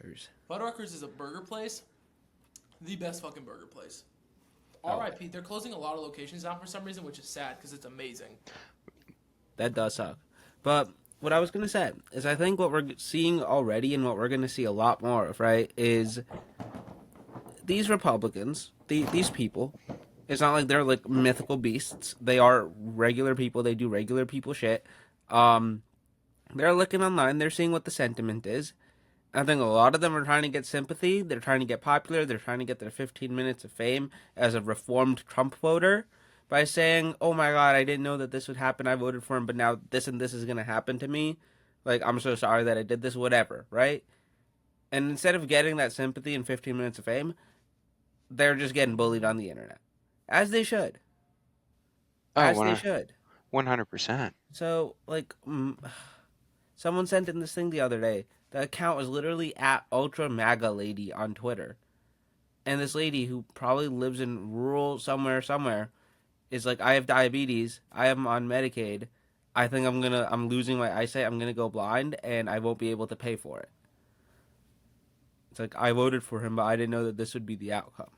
Fuddruckers. Fuddruckers is a burger place, the best fucking burger place. Oh, R.I.P. They're closing a lot of locations down for some reason, which is sad because it's amazing. that does suck. But what I was gonna say is, I think what we're seeing already, and what we're gonna see a lot more of, right, is these Republicans, these people. It's not like they're like mythical beasts. They are regular people. They do regular people shit. Um, they're looking online. They're seeing what the sentiment is. I think a lot of them are trying to get sympathy. They're trying to get popular. They're trying to get their 15 minutes of fame as a reformed Trump voter by saying, "Oh my God, I didn't know that this would happen. I voted for him, but now this and this is gonna happen to me. Like, I'm so sorry that I did this. Whatever, right?" And instead of getting that sympathy and 15 minutes of fame, they're just getting bullied on the internet, as they should, Oh, as they should. 100%. So, like, someone sent in this thing the other day. The account was literally at Ultra MAGA Lady on Twitter. And this lady who probably lives in rural somewhere is like, I have diabetes. I am on Medicaid. I think I'm losing my eyesight. I'm gonna go blind, and I won't be able to pay for it. It's like, I voted for him, but I didn't know that this would be the outcome.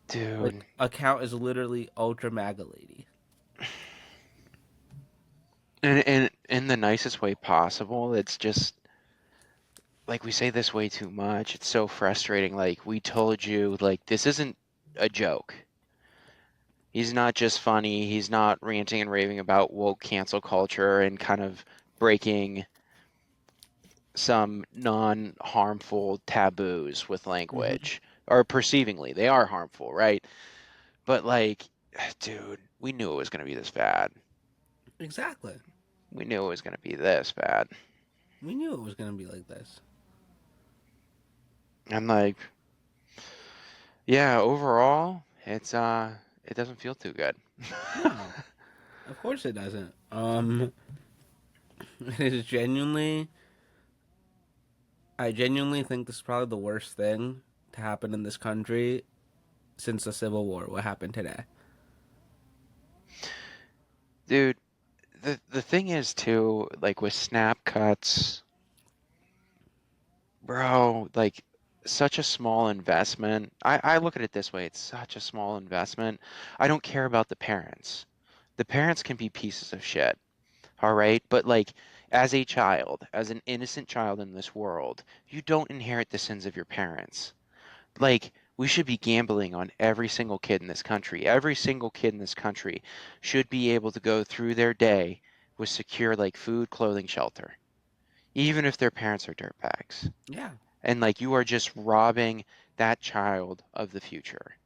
Dude. Like, account is literally Ultra MAGA Lady. And in the nicest way possible, it's just like we say this way too much. It's so frustrating. Like, we told you, like, this isn't a joke. He's not just funny. He's not ranting and raving about woke cancel culture and kind of breaking some non-harmful taboos with Mm-hmm. language, or perceivingly. They are harmful, right? But like, dude, we knew it was going to be this bad. Exactly. We knew it was going to be this bad. We knew it was gonna be like this. And like, yeah, overall, it doesn't feel too good. No, of course it doesn't. It is genuinely. I genuinely think this is probably the worst thing to happen in this country since the Civil War. What happened today? Dude, the thing is too, like with snap cuts, bro, like such a small investment. I look at it this way, it's such a small investment. I don't care about the parents. The parents can be pieces of shit, all right? But like as a child, as an innocent child in this world, you don't inherit the sins of your parents. Like, we should be gambling on every single kid in this country. Every single kid in this country should be able to go through their day with secure, like, food, clothing, shelter, even if their parents are dirtbags. Yeah, And, like, you are just robbing that child of the future,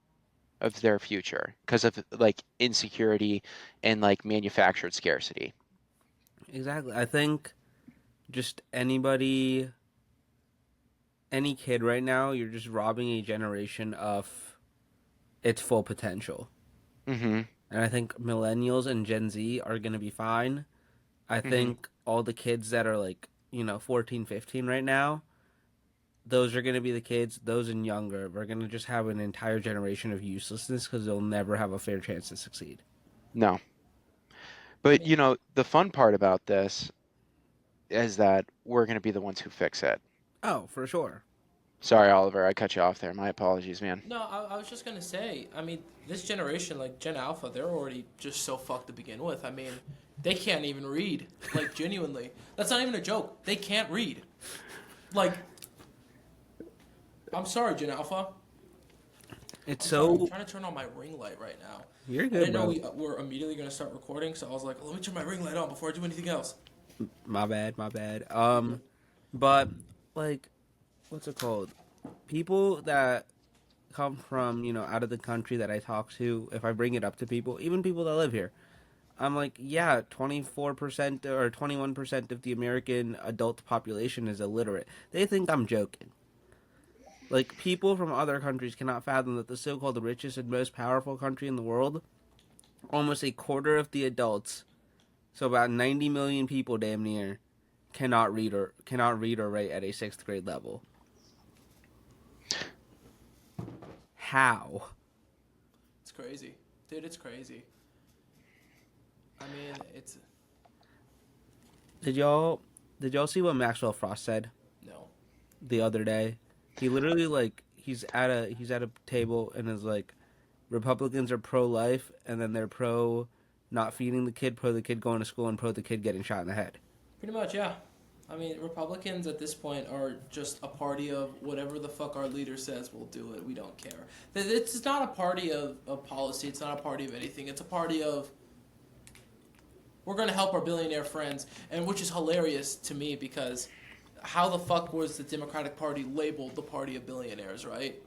of their future, because of, like, insecurity and, like, manufactured scarcity. exactly. I think just any kid right now, you're just robbing a generation of its full potential. Mm-hmm. And I think millennials and Gen Z are going to be fine. I Mm-hmm. think all the kids that are like, 14, 15 right now, those are going to be the kids, those and younger. We're going to just have an entire generation of uselessness because they'll never have a fair chance to succeed. No. I But, mean, the fun part about this is that we're going to be the ones who fix it. Oh, for sure. Sorry, Oliver, I cut you off there. My apologies, man. no, I was just gonna say. I mean, this generation, like Gen Alpha, they're already just so fucked to begin with. I mean, they can't even read. Like genuinely, that's not even a joke. They can't read. Like, I'm sorry, Gen Alpha. It's I'm sorry. I'm so. trying to turn on my ring light right now. You're I good, didn't know bro. we were immediately gonna start recording, so I was like, let me turn my ring light on before I do anything else. My bad, my bad. You're good. But like, what's it called? People that come from out of the country that I talk to, if I bring it up to people, even people that live here, I'm like, yeah, 24% or 21% of the American adult population is illiterate. They think I'm joking. Like, people from other countries cannot fathom that the so-called richest and most powerful country in the world, almost a quarter of the adults, so about 90 million people, damn near, cannot read or write at a sixth grade level. How? It's crazy, dude. It's crazy. I mean, it's Did y'all did y'all see what Maxwell Frost said? no. the other day. He literally like he's at a table and is like, Republicans are pro life, and then they're pro not feeding the kid, pro the kid going to school, and pro the kid getting shot in the head. Pretty much, yeah. I mean, Republicans at this point are just a party of whatever the fuck our leader says, we'll do it. We don't care. It's not a party of policy. It's not a party of anything. It's a party of we're going to help our billionaire friends, and which is hilarious to me because how the fuck was the Democratic Party labeled the party of billionaires, right?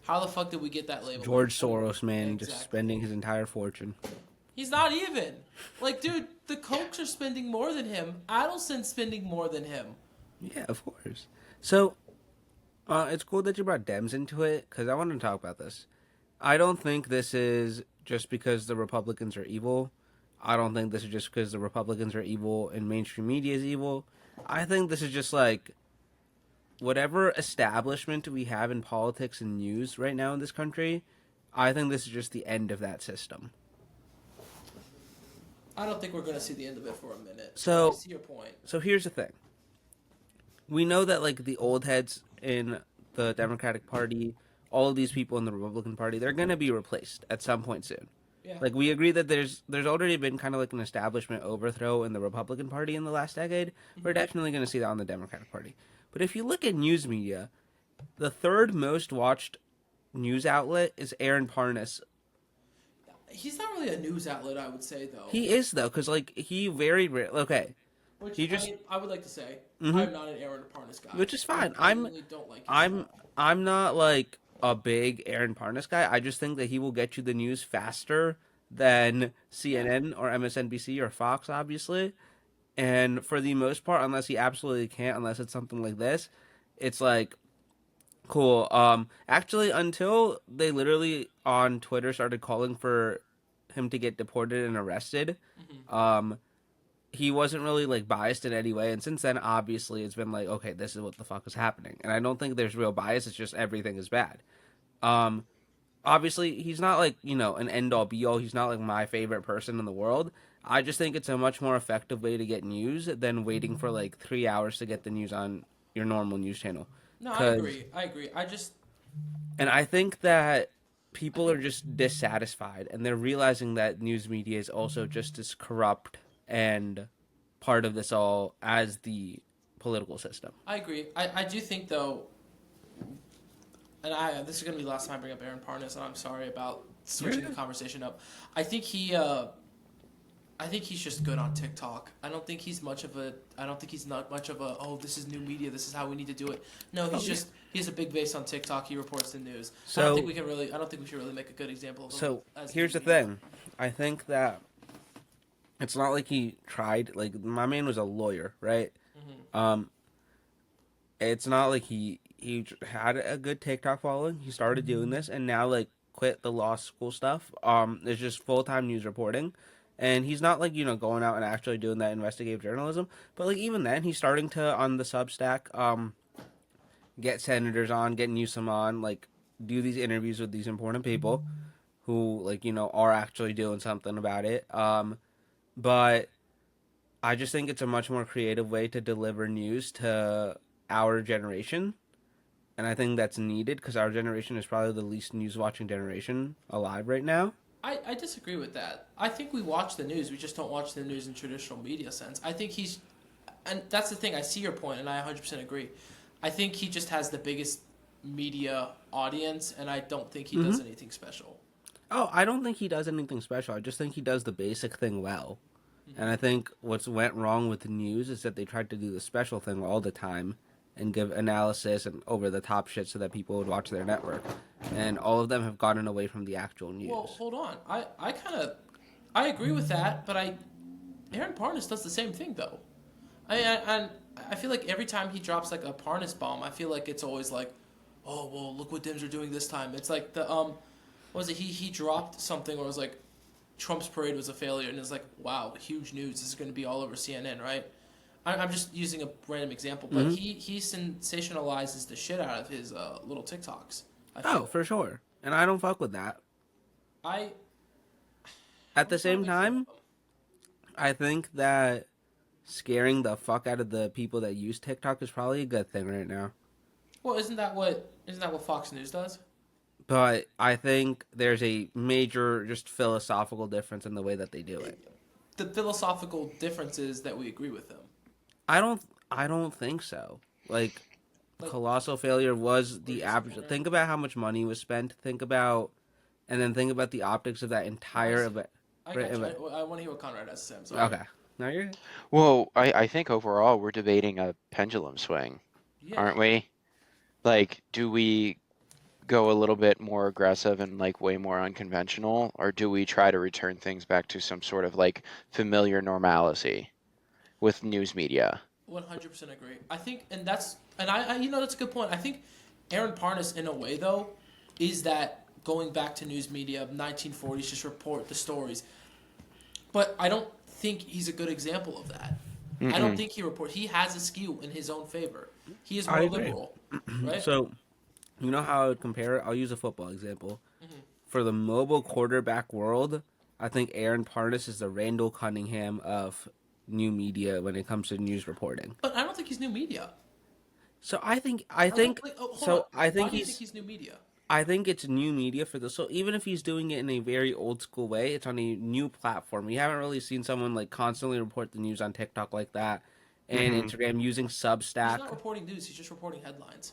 How the fuck did we get that label? George Soros, man, Exactly. just spending his entire fortune. He's not even. Like, dude, the Kochs are spending more than him. Adelson's spending more than him. Yeah, of course. So, it's cool that you brought Dems into it, because I want to talk about this. I don't think this is just because the Republicans are evil. I don't think this is just because the Republicans are evil and mainstream media is evil. I think this is just like whatever establishment we have in politics and news right now in this country. I think this is just the end of that system. I don't think we're going to see the end of it for a minute. So- I see your point. So here's the thing. We know that like the old heads in the Democratic Party, all of these people in the Republican Party, they're going to be replaced at some point soon. Yeah. Like we agree that there's already been kind of like an establishment overthrow in the Republican Party in the last decade. We're definitely going to see that on the Democratic Party. But if you look at news media, the third most watched news outlet is Aaron Parnas. He's not really a news outlet, I would say, though. He is though, because like he very okay, Which he just- I, mean, I would like to say Mhm. I'm not an Aaron Parnas guy. Which is fine. I really don't like his I'm stuff. I'm not like a big Aaron Parnas guy. I just think that he will get you the news faster than CNN or MSNBC or Fox, obviously. And for the most part, unless he absolutely can't, unless it's something like this, it's like cool. Actually, until they literally on Twitter started calling for him to get deported and arrested, he wasn't really like biased in any way. And since then, obviously, it's been like, okay, this is what the fuck is happening. And I don't think there's real bias. It's just everything is bad. Obviously, he's not like, an end all be all. He's not like my favorite person in the world. I just think it's a much more effective way to get news than waiting for like 3 hours to get the news on your normal news channel. No, I 'Cause- agree. And I think that people are just dissatisfied and they're realizing that news media is also just as corrupt and part of this all as the political system. I agree. I do think, though, and this is going to be the last time I bring up Aaron Parnas, and I'm sorry about switching the conversation up. I think he's just good on TikTok. I don't think he's not much of a, oh, this is new media, this is how we need to do it. No, he has a big base on TikTok, he reports the news. I don't think we should really make a good example of him. So as here's the new media. thing. I think that it's not like he tried, like my man was a lawyer, right? It's not like he had a good TikTok following. He started doing this and now like quit the law school stuff. It's just full-time news reporting. And he's not like, going out and actually doing that investigative journalism. But like even then he's starting to on the Substack get senators on, get Newsom on, like do these interviews with these important people who like, are actually doing something about it. But I just think it's a much more creative way to deliver news to our generation. And I think that's needed because our generation is probably the least news watching generation alive right now. I disagree with that. I think we watch the news. We just don't watch the news in traditional media sense. I think and that's the thing. I see your point, and I 100% agree. I think he just has the biggest media audience, and I don't think he does anything special. Oh, I don't think he does anything special. I just think he does the basic thing well. And I think what's went wrong with the news is that they tried to do the special thing all the time and give analysis and over-the-top shit so that people would watch their network. And all of them have gotten away from the actual news. Well, hold on. I agree with that, but Aaron Parnas does the same thing though. I feel like every time he drops like a Parnas bomb, I feel like it's always like, oh well, look what Dems are doing this time. It's like the what was it? He dropped something where it was like Trump's parade was a failure, and it's like, wow, huge news. This is going to be all over CNN, right? I'm just using a random example, but he sensationalizes the shit out of his little TikToks. Oh, for sure. And I don't fuck with that. At the same time, I think that scaring the fuck out of the people that use TikTok is probably a good thing right now. Well, isn't that what Fox News does? But I think there's a major just philosophical difference in the way that they do it. The philosophical difference is that we agree with them. I don't I don't think so. Like Like, Colossal Failure was we're the average. disappointed. Think about how much money was spent. Think about and then think about the optics of that No, I entire see. event. I Right, got you. event. I want to hear what Conrad has to say. I'm sorry. Okay. Now you're good. Well, I think overall we're debating a pendulum swing, Yeah. aren't we? Like, do we go a little bit more aggressive and like way more unconventional, or do we try to return things back to some sort of like familiar normalcy with news media? 100% agree. I think, and that's a good point. I think Aaron Parnas, in a way, though, is that going back to news media of 1940s, just report the stories. But I don't think he's a good example of that. I don't Mm-mm. think he has a skew in his own favor. He is I more agree. liberal, right? So, you know how I would compare it? I'll use a football example. Mm-hmm. For the mobile quarterback world, I think Aaron Parnas is the Randall Cunningham of new media when it comes to news reporting. But I don't think he's new media. So I think Hold on. I Why think do you think he's he's new media? I think it's new media for the so even if he's doing it in a very old school way, it's on a new platform. We haven't really seen someone like constantly report the news on TikTok like that and Mm-hmm. Instagram using He's Substack. not reporting news. He's just reporting headlines.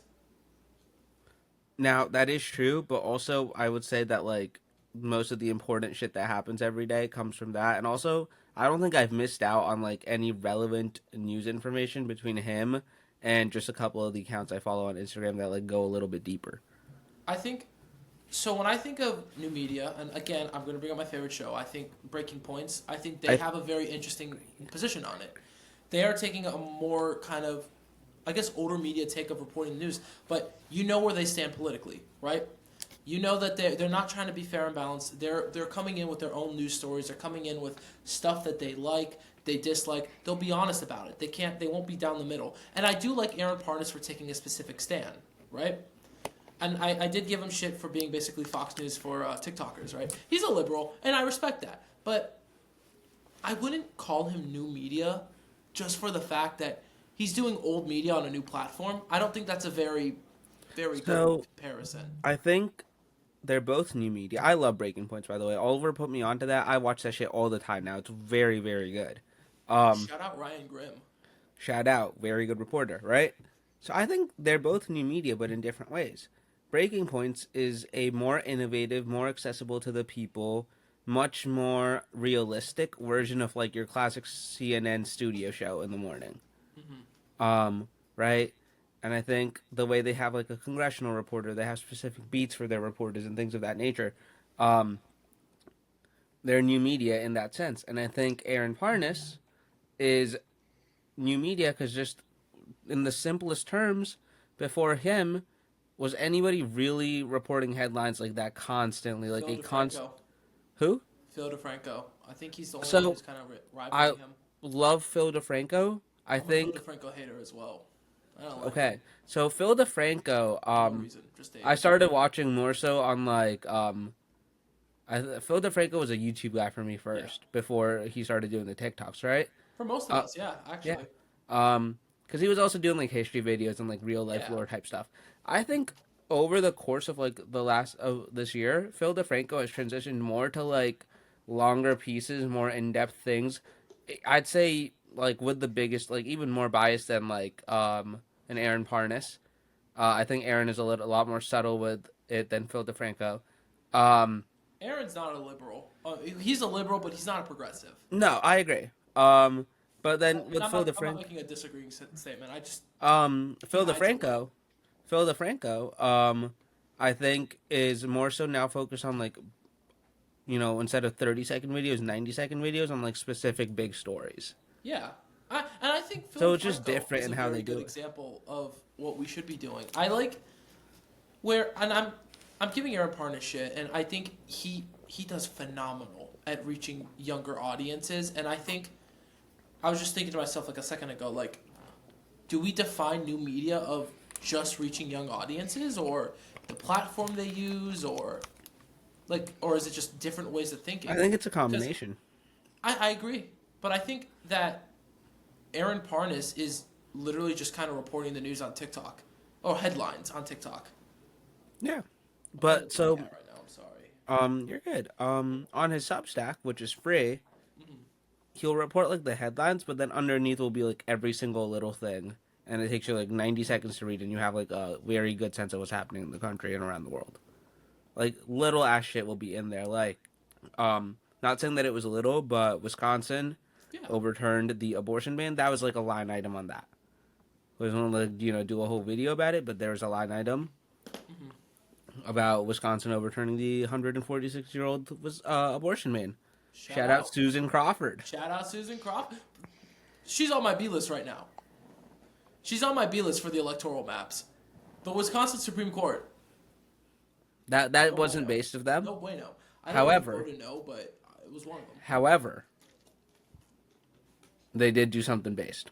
Now that is true, but also I would say that like most of the important shit that happens every day comes from that. And also, I don't think I've missed out on like any relevant news information between him and just a couple of the accounts I follow on Instagram that like go a little bit deeper. I think so. When I think of new media, and again, I'm going to bring up my favorite show. I think Breaking Points. I think they I have a very interesting position on it. They are taking a more kind of, I guess, older media take of reporting the news, but you know where they stand politically, right? You know that they're not trying to be fair and balanced. They're coming in with their own news stories. They're coming in with stuff that they like, they dislike. They'll be honest about it. They won't be down the middle. And I do like Aaron Parnas for taking a specific stand, right? And I did give him shit for being basically Fox News for TikTokers, right? He's a liberal, and I respect that. But I wouldn't call him new media just for the fact that he's doing old media on a new platform. I don't think that's a very, very good so comparison. I think they're both new media. I love Breaking Points, by the way. Oliver put me onto that. I watch that shit all the time now. It's very, very good. Um, Shout out Ryan Grimm. Shout out, very good reporter, right? So I think they're both new media, but in different ways. Breaking Points is a more innovative, more accessible to the people, much more realistic version of like your classic CNN studio show in the morning. Hmm. Right? And I think the way they have like a congressional reporter, they have specific beats for their reporters and things of that nature. Um, they're new media in that sense. And I think Aaron Parnas is new media because just in the simplest terms, before him, was anybody really reporting headlines like that constantly? Like Phil a const DeFranco. who? Phil DeFranco. I think he's the only one So who's kind of I rivaling him. love Phil DeFranco. I I'm a Phil think DeFranco hater as well. I don't like him okay. So Phil DeFranco, for no reason. Just I age. started watching more so on like Phil DeFranco was a YouTube guy for me Yeah. first before he started doing the TikToks, right? For most of Uh, us, yeah, yeah. actually. Because he was also doing like history videos and like real life Yeah. lore type stuff. I think over the course of like the last of this year, Phil DeFranco has transitioned more to like longer pieces, more in depth things. I'd say like with the biggest, like even more biased than like an Aaron Parnas. I think Aaron is a lot more subtle with it than Phil DeFranco. Um, Aaron's not a liberal. He's a liberal, but he's not a progressive. no, I agree. But then And with I'm not making a disagreeing statement. I just he Phil hides a little. DeFranco, Phil DeFranco, I think is more so now focused on like instead of 30-second videos, 90-second videos on like specific big stories. Yeah. And I think Phil So it's just DeFranco different is in a how very they good do it. example of what we should be doing. I like and I'm giving Aaron Parnas shit, and I think he does phenomenal at reaching younger audiences. And I think I was just thinking to myself like a second ago, like, do we define new media of just reaching young audiences, or the platform they use, or is it just different ways of thinking? I think it's a Because combination. I agree, but I think that Aaron Parnas is literally just kind of reporting the news on TikTok. headlines on TikTok. Yeah. I'm But looking so at right now. I'm sorry. you're good. On his Substack, which is free, Mhm. he'll report like the headlines, but then underneath will be like every single little thing, and it takes you like 90 seconds to read, and you have like a very good sense of what's happening in the country and around the world. Like little ass shit will be in there. Like, not saying that it was little, but Wisconsin Yeah. overturned the abortion ban. That was like a line item on that. I was going to like, do a whole video about it, but there was a line item Mhm. about Wisconsin overturning the 146-year-old was abortion ban. Shout Shout out out. Susan Crawford. Shout out Susan Crawford. She's on my B list right now. She's on my B list for the electoral maps. The Wisconsin Supreme Court. That No wasn't bueno. based of them. No bueno. I don't However, know if you voted no, but it was one of them. however, they did do something based.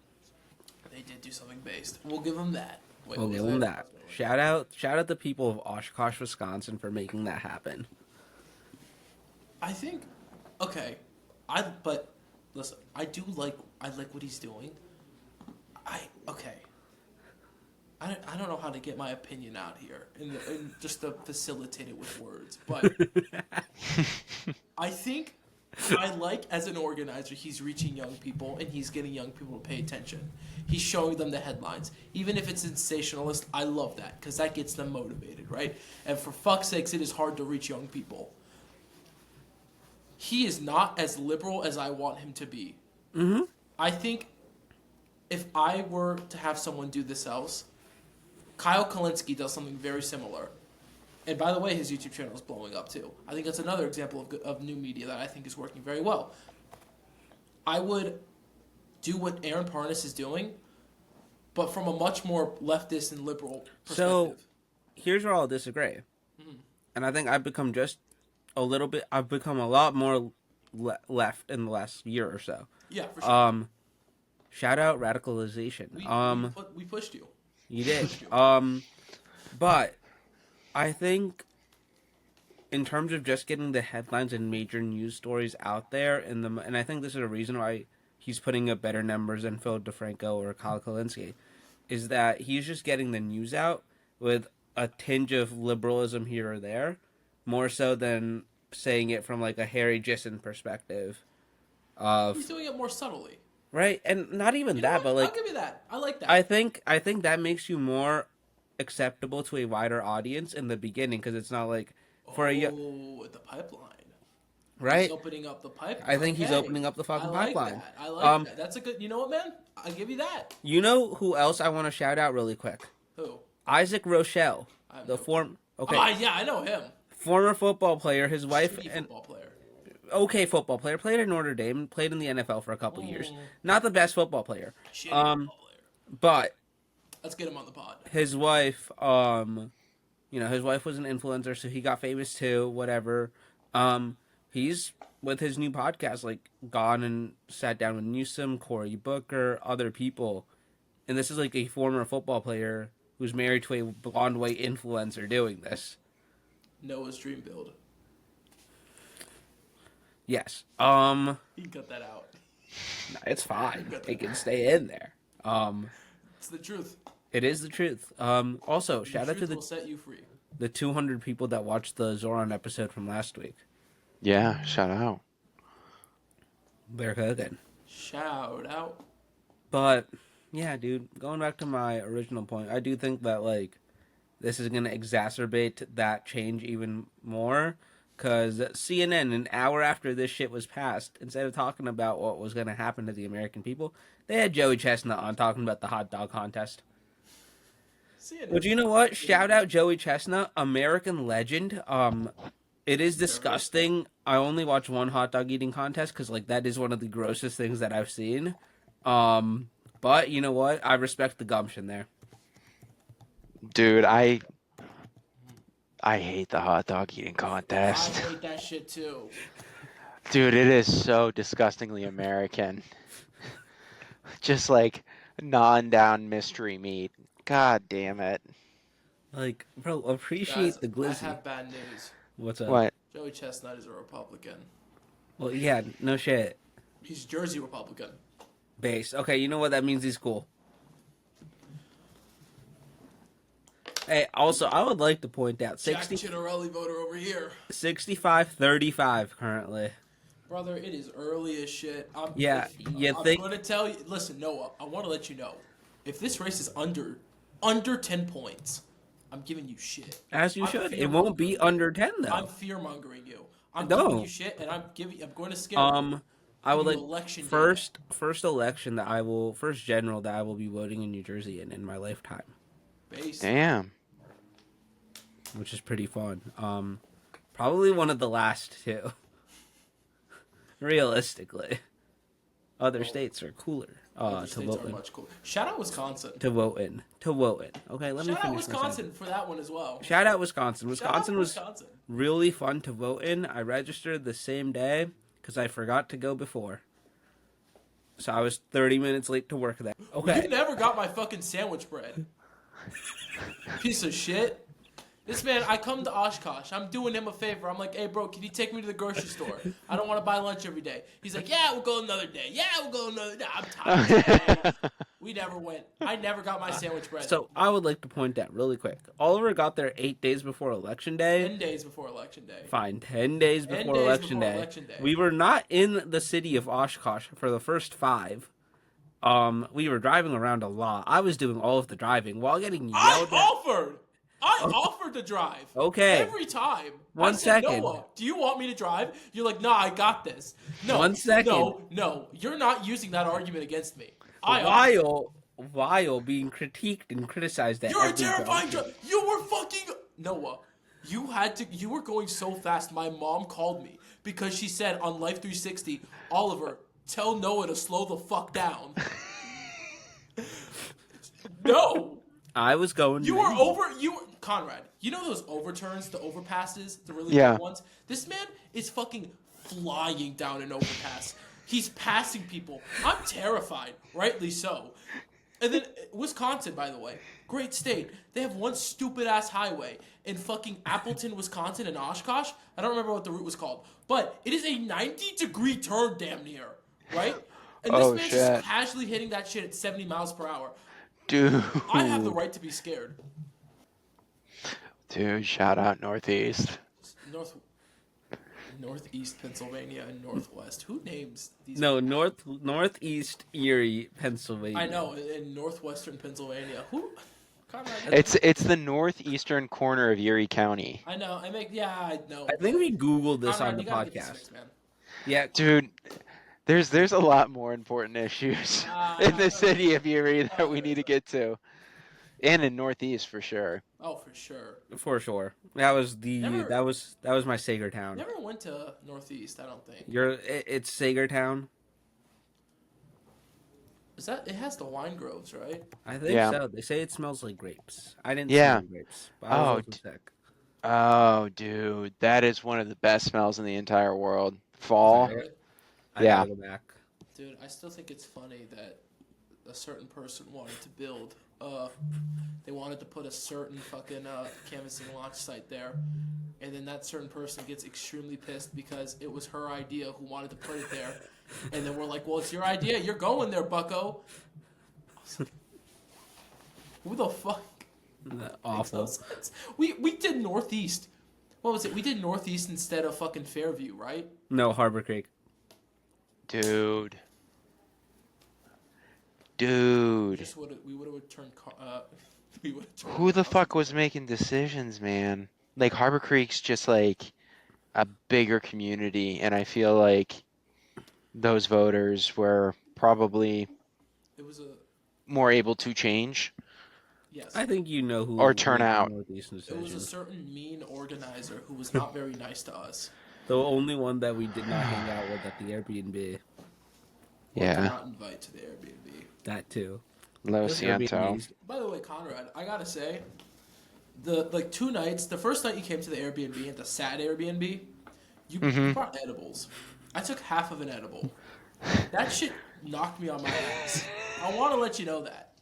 They did do something based. We'll give them that. Wait, We'll what give was them it? that. Shout out the people of Oshkosh, Wisconsin for making that happen. I think, but listen, I like what he's doing. Okay. I don't know how to get my opinion out here and just to facilitate it with words, but I think I like as an organizer, he's reaching young people and he's getting young people to pay attention. He's showing them the headlines, even if it's sensationalist. I love that because that gets them motivated, right? And for fuck's sakes, it is hard to reach young people. He is not as liberal as I want him to be. Mm-hmm. I think if I were to have someone do this else, Kyle Kalinske does something very similar. And by the way, his YouTube channel is blowing up too. I think that's another example of new media that I think is working very well. I would do what Aaron Parnas is doing, but from a much more leftist and liberal perspective. So, here's where I'll disagree. And I think I've become I've become a lot more left in the last year or so. Yeah, for sure. Shout out radicalization. We pushed you. You did. But I think in terms of just getting the headlines and major news stories out there, and I think this is a reason why he's putting up better numbers than Phil DeFranco or Kyle Kalinske, is that he's just getting the news out with a tinge of liberalism here or there, more so than saying it from like a Harry Gissen perspective. He's doing it more subtly. Right, and not even You know that, what? but like I'll give you that. I like that. I think that makes you more acceptable to a wider audience in the beginning because it's not like for the pipeline. right. He's opening up the pipeline. I think he's opening up the fucking pipeline. That. I like that. That's a good. You know what, man? I give you that. You know who else I want to shout out really quick? Who? Isaac Rochelle, the former I know him. former football player. His wife Shitty and football player. okay football player, played at Notre Dame, played in the NFL for a couple years. Not the best football player. Shitty football player. But Let's get him on the pod. his wife, his wife was an influencer, so he got famous too. Whatever. He's with his new podcast, like gone and sat down with Newsom, Cory Booker, other people, and this is like a former football player who's married to a blonde white influencer doing this. Noah's dream build. Yes. You can cut that out. It's fine. It can stay in there. It's the truth. It is the truth. Also, shout out to will set you free. the 200 people that watched the Zoran episode from last week. Yeah, shout out. They're cooking. Shout out. But yeah, dude, going back to my original point, I do think that like this is gonna exacerbate that change even more. Because CNN, an hour after this shit was passed, instead of talking about what was going to happen to the American people, they had Joey Chestnut on talking about the hot dog contest. CNN. But you know what? Shout out Joey Chestnut, American legend. It is disgusting. I only watch one hot dog eating contest because like that is one of the grossest things that I've seen. But you know what? I respect the gumption there. Dude, I hate the hot dog eating contest. I hate that shit too. Dude, it is so disgustingly American. Just like non-down mystery meat. God damn it. Like, bro, appreciate Guys, the glizzy. I have bad news. What's up? What? Joey Chestnut is a Republican. Well, yeah, no shit. He's Jersey Republican. Base. Okay, you know what? That means he's cool. Hey, also, I would like to point out Jack Chitterelli voter over here. 65-35 currently. Brother, it is early as shit. Yeah, you I'm think gonna tell you. Listen, Noah, I want to let you know, if this race is under 10 points, I'm giving you shit. as you I'm should. It fear won't be mongering you. under 10 I'm though. fear mongering you. I'm giving you No. shit, and I'm going to scare you. Um, I Give would you like election data. first general that I will be voting in New Jersey in my lifetime, Base. Damn. which is pretty fun. Probably one of the last two. Realistically, other Well, states are cooler. other To states vote are in. much cooler. Shout out Wisconsin. To vote in. To vote in. Okay, let me Shout out finish my sentence. Wisconsin for that one as well. Shout out Wisconsin. Shout out Wisconsin was Wisconsin. really fun to vote in. I registered the same day because I forgot to go before. So I was 30 minutes late to work that. Okay. You never got my fucking sandwich bread. Piece of shit. This man, I come to Oshkosh. I'm doing him a favor. I'm like, hey, bro, can you take me to the grocery store? I don't want to buy lunch every day. He's like, yeah, we'll go another day. Yeah, we'll go another day. I'm tired. We never went. I never got my sandwich bread. So I would like to point out really quick. Oliver got there 8 days before Election Day. 10 days before Election Day. Fine, 10 days 10 before days Election before Day. Election Day. We were not in the city of Oshkosh for the first 5. We were driving around a lot. I was doing all of the driving while getting yelled at. I offered to drive. Okay. Every time. One I said, second. Noah, do you want me to drive? You're like, nah, I got this. No. 1 second. No. You're not using that argument against me. I offered. While being critiqued and criticized at You're a every terrifying junction. driver. You were fucking Noah. You were going so fast. My mom called me because she said on Life 360, Oliver, tell Noah to slow the fuck down. No. I was going. Conrad. You know those overturns, the overpasses, the really Yeah. big ones. This man is fucking flying down an overpass. He's passing people. I'm terrified, rightly so. And then Wisconsin, by the way, great state. They have one stupid ass highway in fucking Appleton, Wisconsin, and Oshkosh. I don't remember what the route was called, but it is a 90-degree turn, damn near, right? And this Oh, man's shit. just casually hitting that shit at 70 miles per hour. Dude. I have the right to be scared. Dude, shout out Northeast. Northeast Pennsylvania and Northwest. Who names these? No, northeast Erie, Pennsylvania. I know, in Northwestern Pennsylvania. Who? Conrad, It's the northeastern corner of Erie County. I know. I know. I think we Googled this Conrad, on the you gotta get this podcast. fixed, man. Yeah, Dude, there's a lot more important issues in the city of Erie that we need to get to. And in Northeast for sure. Oh, for sure. for sure. That was Never- that was my Sager town. Never went to Northeast. I don't think. It's Sager town. Is that? It has the wine groves, right? I think Yeah. so. They say it smells like grapes. I didn't Yeah. smell grapes. But I was Oh, also sick. Oh, dude, that is one of the best smells in the entire world. Fall. Sorry. I Yeah. gotta go back. Dude, I still think it's funny that a certain person wanted to build. They wanted to put a certain fucking canvassing launch site there, and then that certain person gets extremely pissed because it was her idea who wanted to put it there, and then we're like, "Well, it's your idea. You're going there, Bucko." I was like, who the fuck? Makes no Awful. sense. We did Northeast. What was it? We did Northeast instead of fucking Fairview, right? No, Harbor Creek. Dude. We would have turned. Who the fuck was making decisions, man? Like, Harbor Creek's just like a bigger community, and I feel like those voters were probably It was a more able to change. yes. I think you know who Or turn made the out. Northeastern It was a decision. certain mean organizer who was not very nice to us. The only one that we did not hang out with at the Airbnb. Or Yeah. did not invite to the Airbnb. That too. Lo Those Ciento. Airbnbs- By the way, Conrad, I gotta say, the 2 nights, the first night you came to the Airbnb at the sad Airbnb, you brought edibles. I took half of an edible. That shit knocked me on my ass. I want to let you know that.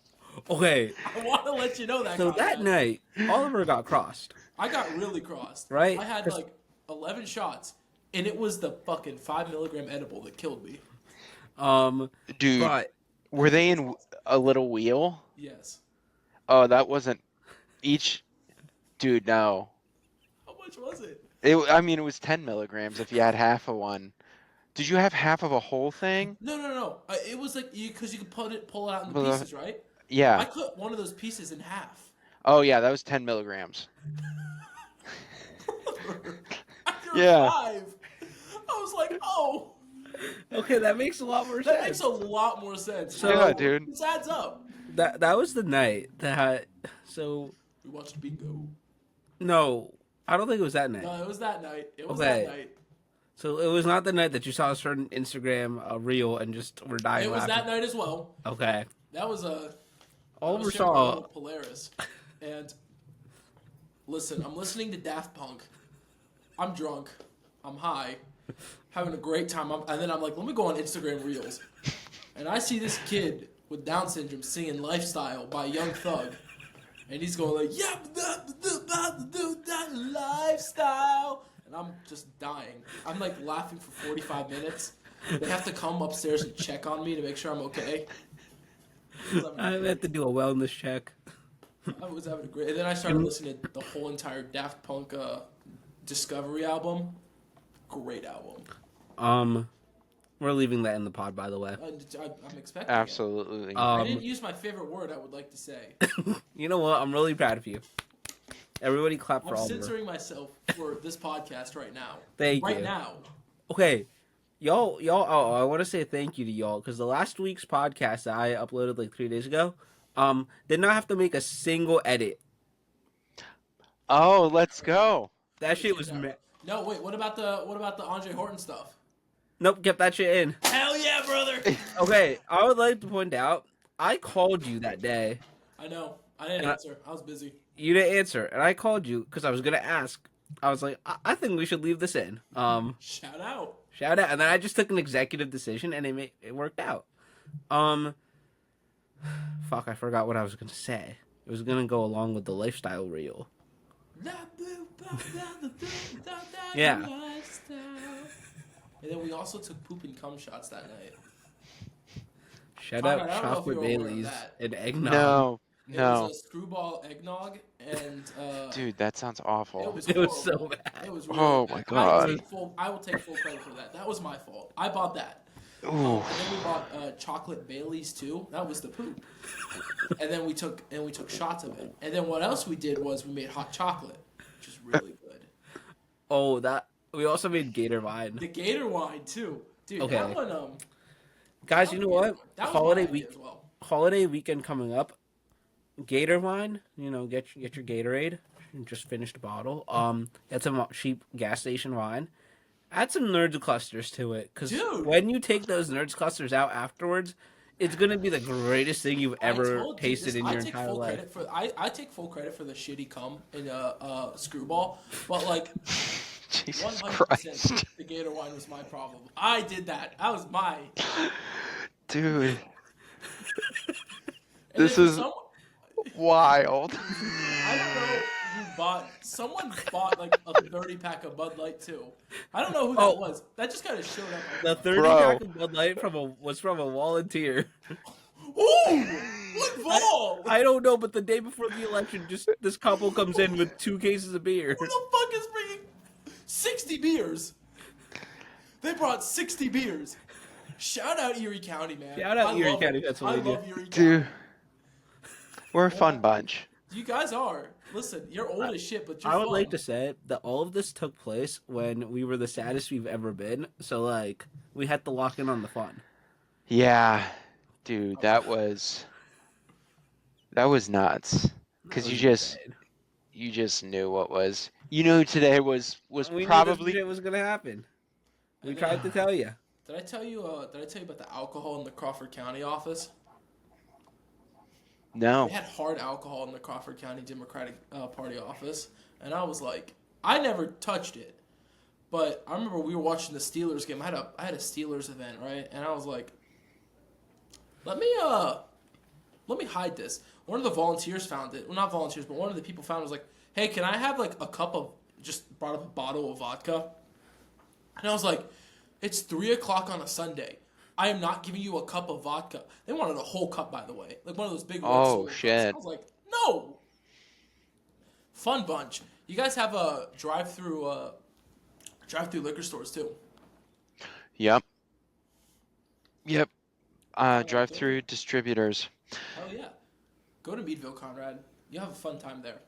Okay, I want to let you know that. so Conrad. that night, Oliver got crossed. I got really crossed. Right? I had like 11 shots, and it was the fucking 5 milligram edible that killed me. Dude, But were they in a little wheel? Yes. Oh, that wasn't each Dude, no. How much was it? I mean, it was 10 milligrams if you had half of one. Did you have half of a whole thing? No, no, no, no. It was like because you could pull it out into Well, pieces, right? I yeah. cut one of those pieces in half. Oh, yeah, that was 10 milligrams. After Yeah. 5, I was like, oh, Okay, that makes a lot more that sense. makes a lot more sense. Yeah, So dude. This adds up. that was the night that. So We watched Bingo. no, I don't think it was that night. No, it was that night. It was that Okay, night. so it was not the night that you saw a certain Instagram reel and just were dying It was laughing. that night as well. Okay, That was a. I Oliver was sharing my saw. own Polaris, and listen, I'm listening to Daft Punk. I'm drunk. I'm high, having a great time. And then I'm like, let me go on Instagram Reels, and I see this kid with Down syndrome singing "Lifestyle" by Young Thug, and he's going like, "Yeah, that lifestyle," and I'm just dying. I'm like laughing for 45 minutes. They have to come upstairs and check on me to make sure I'm okay. I had to do a wellness check. I was having a great. And then I started listening to the whole entire Daft Punk Discovery album. Great album. We're leaving that in the pod, by the way. I'm expecting it. Absolutely. I didn't use my favorite word. I would like to say. You know what? I'm really proud of you. Everybody clap for I'm Oliver. censoring myself for this podcast right now. Thank right you. now. Okay, y'all. Oh, I want to say thank you to y'all because the last week's podcast that I uploaded like 3 days ago, did not have to make a single edit. Oh, let's go. That shit was No, wait. What about the Andre Horton stuff? Nope, get that shit in. Hell yeah, brother! Okay, I would like to point out I called you that day. I know. I didn't answer. I was busy. You didn't answer, and I called you because I was gonna ask. I was like, I think we should leave this in. Shout out. Shout out, and then I just took an executive decision, and it worked out. Fuck, I forgot what I was gonna say. It was gonna go along with the lifestyle reel. Yeah. And then we also took poop and cum shots that night. Shout Conrad, out I don't know if chocolate you were aware of Baileys that. and eggnog. No. It No. was a screwball eggnog, and Dude, that sounds awful. it was It was so horrible. bad. It was really Oh bad. my God. I will take full credit for that. That was my fault. I bought that. Ooh. And then we bought chocolate Baileys too. That was the poop. And then we took shots of it. And then what else we did was we made hot chocolate, which is really good. Oh, that we also made Gator wine. The Gator wine too, dude. Okay. That one, Guys, you know what? that was Holiday my idea week, as well. holiday weekend coming up. Gator wine, you know, get your Gatorade. Just finished a bottle. Get some cheap gas station wine. Add some Nerds clusters to it, because Dude. when you take those Nerds clusters out afterwards, it's gonna be the greatest thing you've I ever told you tasted this, in I your take entire full life. credit for I take full credit for the shitty cum in a screwball, but like Jesus 100% Christ. the Gator wine was my problem. I did that. That was my. Dude, And this then is wild. I don't know who bought. Someone bought like a 30-pack of Bud Light too. I don't know who that Oh. was. That just kind of showed up. The 30 Bro. pack of Bud Light was from a volunteer. Ooh, what ball? I don't know, but the day before the election, just this couple comes in with 2 cases of beer. Who the fuck is bringing 60 beers? They brought 60 beers. Shout out Erie County, man. Shout out I Erie love County, it. Pennsylvania. I love Erie County. Dude, we're a fun bunch. You guys are. Listen, you're old as shit, but you're I would fun. like to say that all of this took place when we were the saddest we've ever been. So, like, we had to lock in on the fun. Yeah, dude, that was nuts. Because That you was just insane. you just knew what was. You knew today was We knew this probably shit was gonna happen. We And, tried to tell you. Did I tell you about the alcohol in the Crawford County office? no. They had hard alcohol in the Crawford County Democratic Party office, and I was like, I never touched it, but I remember we were watching the Steelers game. I had a Steelers event, right, and I was like, let me hide this. One of the volunteers found it. Well, not volunteers, but one of the people found it was like, hey, can I have like a cup of? Just brought up a bottle of vodka, and I was like, it's 3:00 on a Sunday. I am not giving you a cup of vodka. They wanted a whole cup, by the way. Like one of those big red Oh, Solo cups. shit. I was like, no. Fun bunch. You guys have a drive-through liquor stores too. Yep. Yep. Go Drive-through to distributors. Hell yeah. Go to Meadville, Conrad. You have a fun time there.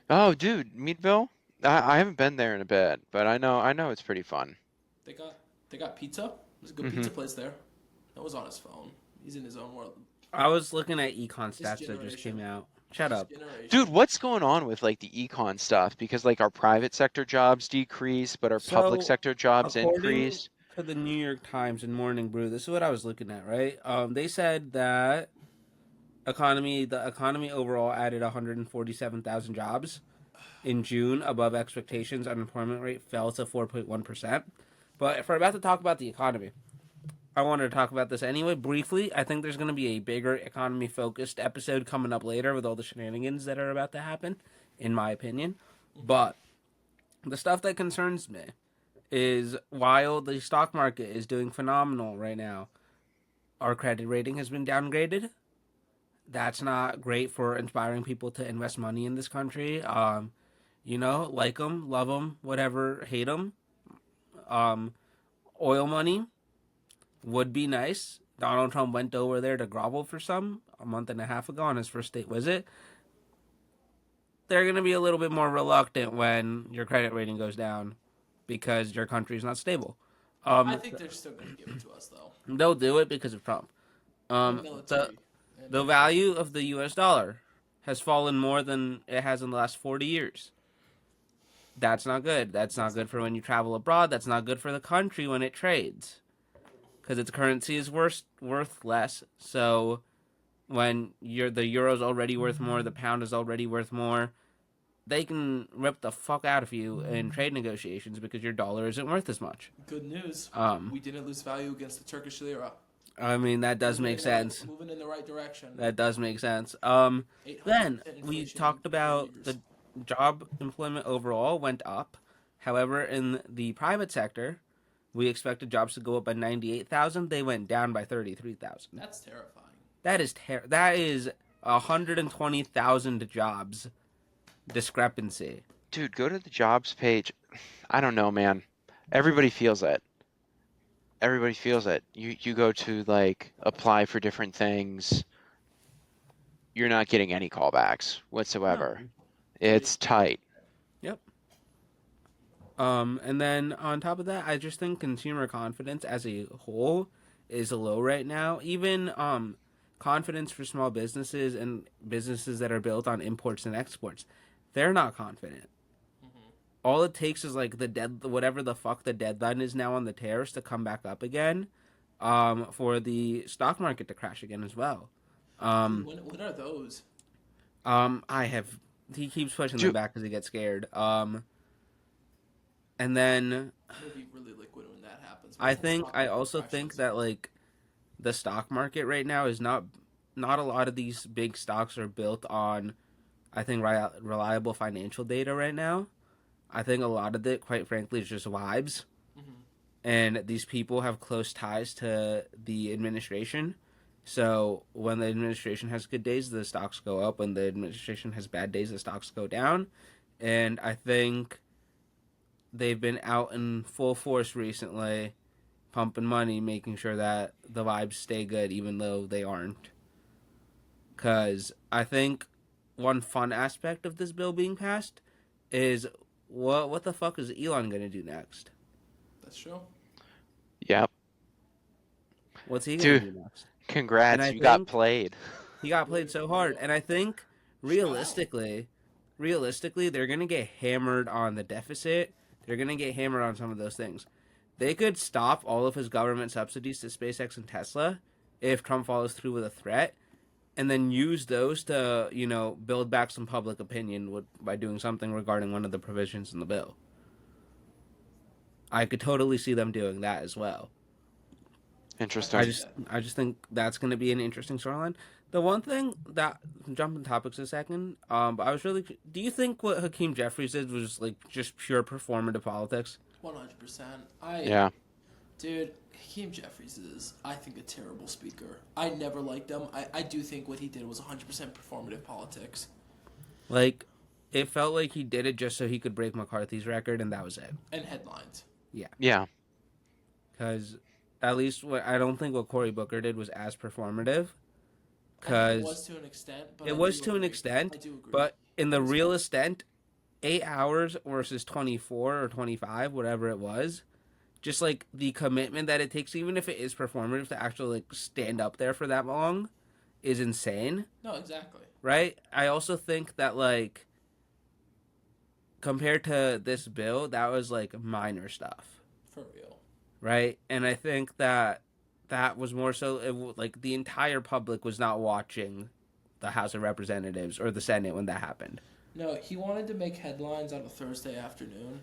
Oh, dude, Meadville? I haven't been there in a bit, but I know it's pretty fun. They got they got pizza. There's a good Hmm. pizza place there. That was on his phone. He's in his own world. I was looking at econ This stats that just came generation. out. Shut This up. generation. Dude, what's going on with like the econ stuff? Because like our private sector jobs decrease, but our public So, sector jobs according increased. to the New York Times and Morning Brew, this is what I was looking at, right? They said that the economy overall added 147,000 jobs in June, above expectations. Unemployment rate fell to 4.1%. But if we're about to talk about the economy, I wanted to talk about this anyway briefly. I think there's going to be a bigger economy focused episode coming up later with all the shenanigans that are about to happen, in my opinion. But the stuff that concerns me is while the stock market is doing phenomenal right now, our credit rating has been downgraded. That's not great for inspiring people to invest money in this country. Like them, love them, whatever, hate them. Um, Oil money would be nice. Donald Trump went over there to grovel for some a month and a half ago on his first state visit. They're going to be a little bit more reluctant when your credit rating goes down because your country is not stable. I Um, think they're still gonna give it to us though. they'll do it because of Trump. The The military. And the value of the U.S. dollar has fallen more than it has in the last 40 years. That's not good. That's not good for when you travel abroad. That's not good for the country when it trades because its currency is worth less. So when the euro's already worth more, the pound is already worth more. They can rip the fuck out of you in trade negotiations because your dollar isn't worth as much. good news. Um, We didn't lose value against the Turkish lira. I mean that does make sense. Moving in the right direction. That does make sense. 800% Then we inflation in talked a couple about years. the job employment overall went up. However, in the private sector, we expected jobs to go up by 98,000. They went down by 33,000. That's terrifying. That is 120,000 jobs discrepancy. Dude, go to the jobs page. I don't know, man. Everybody feels it. Everybody feels it. You go to like apply for different things, you're not getting any callbacks No. whatsoever. Dude, It's tight. Yep. And then on top of that, I just think consumer confidence as a whole is low right now. Even confidence for small businesses and businesses that are built on imports and exports, they're not confident. All it takes is like whatever the fuck the deadline is now on the tariffs to come back up again, for the stock market to crash again as well. dude, Um, when are those? I have he keeps pushing them Dude, back because he gets scared. And then I'm gonna be really liquid when that happens. I Once the think stock I market also think crashes. that like the stock market right now is not a lot of these big stocks are built on I think reliable financial data right now. I think a lot of it, quite frankly, is just vibes. Hmm. And these people have close ties to the administration. So when the administration has good days, the stocks go up. When the administration has bad days, the stocks go down. And I think they've been out in full force recently, pumping money, making sure that the vibes stay good, even though they aren't. Because I think one fun aspect of this bill being passed is what the fuck is Elon gonna do next? That's true. yep. What's he gonna Dude, do next? And congrats, I you got think played. he got Really, played so really hard. well. And I think Just got out. realistically, they're gonna get hammered on the deficit. They're gonna get hammered on some of those things. They could stop all of his government subsidies to SpaceX and Tesla if Trump follows through with a threat, and then use those to build back some public opinion by doing something regarding one of the provisions in the bill. I could totally see them doing that as well. I could I Interesting. see just that. I just think that's going to be an interesting storyline. The one thing that jumping topics a second, but I was really. Do you think what Hakeem Jeffries did was like just pure performative politics? 100%. Yeah. Dude, Hakeem Jeffries is, I think, a terrible speaker. I never liked him. I do think what he did was 100% performative politics. Like it felt like he did it just so he could break McCarthy's record, and that was it. And headlines. Yeah, Yeah. because at least I don't think what Cory Booker did was as performative. I think it Because was to an extent, but it I was do to an agree. I extent, do agree. but in It the was real extent, 8 hours versus 24 or 25, whatever it was, just like the commitment that it takes, even if it is performative, to actually like stand up there for that long is insane, no, exactly. right? I also think that like compared to this bill, that was like minor stuff, For real. right? And I think that that was more so like the entire public was not watching the House of Representatives or the Senate when that happened. No, he wanted to make headlines on a Thursday afternoon.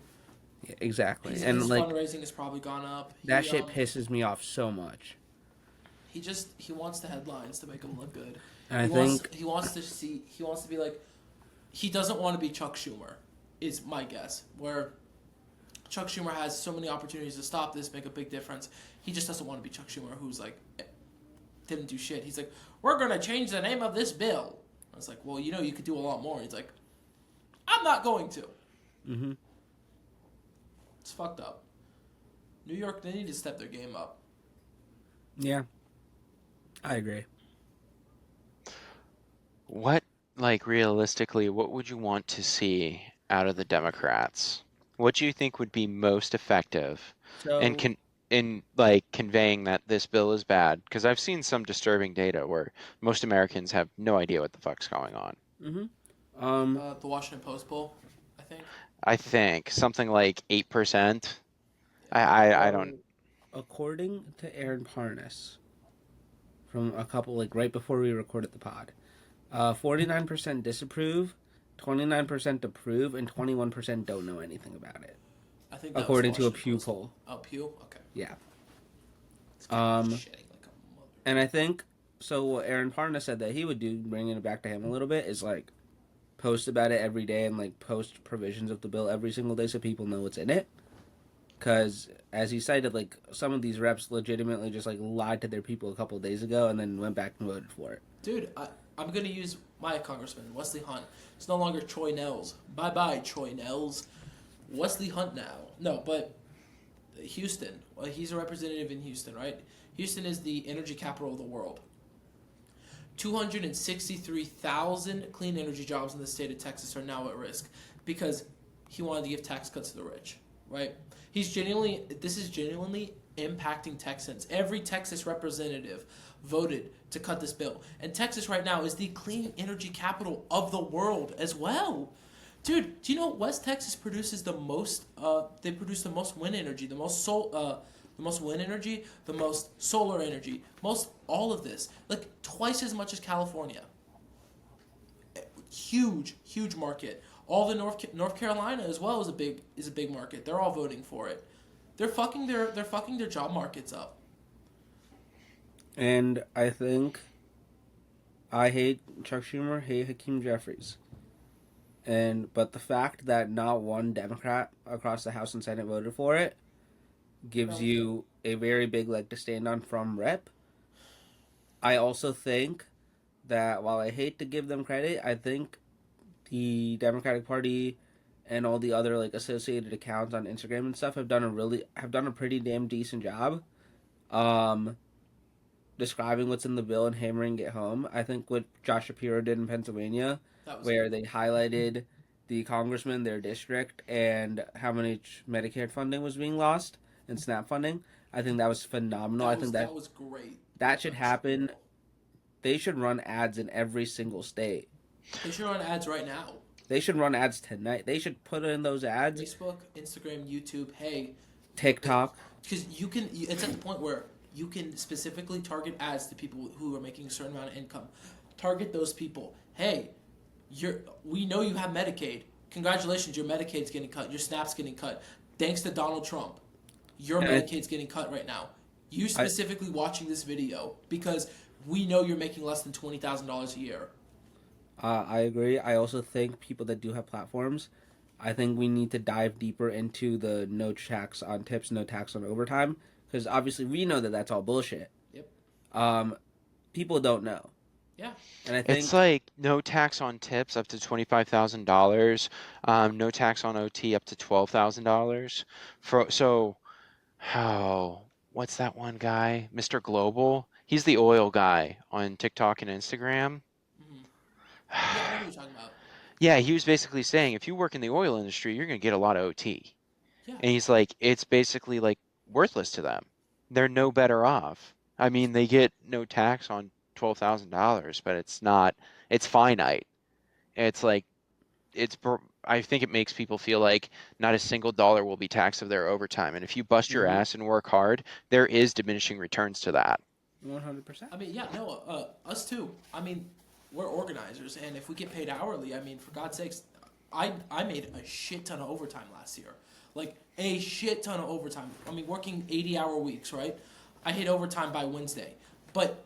Yeah, exactly. His And like fundraising has probably gone up. that shit pisses me off so much. He wants the headlines to make him look good. And I think He wants to be like, he doesn't want to be Chuck Schumer, is my guess. Where Chuck Schumer has so many opportunities to stop this, make a big difference. He just doesn't want to be Chuck Schumer, who's like, didn't do shit. He's like, we're gonna change the name of this bill. I was like, well, you know, you could do a lot more. He's like, I'm not going to. mm-hmm. It's fucked up. New York, they need to step their game up. Yeah. I agree. What, like, realistically, what would you want to see out of the Democrats? What do you think would be most effective in So like conveying that this bill is bad? Because I've seen some disturbing data where most Americans have no idea what the fuck's going on. mm-hmm. The Washington Post poll, I think. I think something like 8%. I don't. So according to Aaron Parnas from a couple like right before we recorded the pod, 49% disapprove, 29% approve, and 21% don't know anything about it. I think that was According to a Washington Pew Post. poll. Oh, Pew? Okay. Yeah. It's kind of Um, shitting like a mother. and I think so. What Aaron Parnas said that he would do, bringing it back to him a little bit, is like post about it every day and like post provisions of the bill every single day so people know what's in it. Because as he cited, like some of these reps legitimately just like lied to their people a couple of days ago and then went back and voted for it. Dude, I'm going to use my congressman, Wesley Hunt. It's no longer Troy Nels. Bye-bye, Troy Nels. Wesley Hunt now. No, but Houston. Well, he's a representative in Houston, right? Houston is the energy capital of the world. 263,000 clean energy jobs in the state of Texas are now at risk because he wanted to give tax cuts to the rich, right? This is genuinely impacting Texans. Every Texas representative voted to cut this bill. And Texas right now is the clean energy capital of the world as well. Dude, do you know West Texas produces the most? They produce the most wind energy, the most wind energy, the most solar energy, most all of this, like twice as much as California. Huge, huge market. All the North Carolina as well is a big market. They're all voting for it. They're fucking their job markets up. And I think I hate Chuck Schumer, hate Hakeem Jeffries. But the fact that not one Democrat across the House and Senate voted for it gives you a very big leg to stand on from Rep. I also think that while I hate to give them credit, I think the Democratic Party and all the other like associated accounts on Instagram and stuff have done a pretty damn decent job describing what's in the bill and hammering it home. I think what Josh Shapiro did in Pennsylvania, where they highlighted the congressman, their district, and how much Medicare funding was being lost and SNAP funding. I think that was phenomenal. I think that was great. that should happen. They should run ads in every single state. They should run ads right now. They should run ads tonight. They should put in those ads. Facebook, Instagram, YouTube, hey. TikTok. Because it's at the point where you can specifically target ads to people who are making a certain amount of income. Target those people. Hey, we know you have Medicaid. Congratulations, your Medicaid's getting cut. Your SNAP's getting cut. Thanks to Donald Trump. Your Medicaid's getting cut right now. You specifically watching this video because we know you're making less than $20,000 a year. I agree. I also think people that do have platforms, I think we need to dive deeper into the no tax on tips, no tax on overtime, because obviously we know that that's all bullshit. Yep. People don't know. Yeah. And I It's think, like no tax on tips up to $25,000, no tax on OT up to $12,000. How, what's that one guy? Mr. Global? He's the oil guy on TikTok and Instagram. Hmm. Yeah, I know who you're talking about. Yeah, he was basically saying if you work in the oil industry, you're going to get a lot of OT. Yeah. And he's like, it's basically like worthless to them. They're no better off. I mean, they get no tax on $12,000, but it's not, it's finite. It's like, I think it makes people feel like not a single dollar will be taxed of their overtime. And if you bust your mhm, ass and work hard, there is diminishing returns to that. 100%. I mean, yeah, no, us too. I mean, we're organizers, and if we get paid hourly, I mean, for God's sakes, I made a shit ton of overtime last year, like a shit ton of overtime. I mean, working 80-hour weeks, right? I hit overtime by Wednesday, but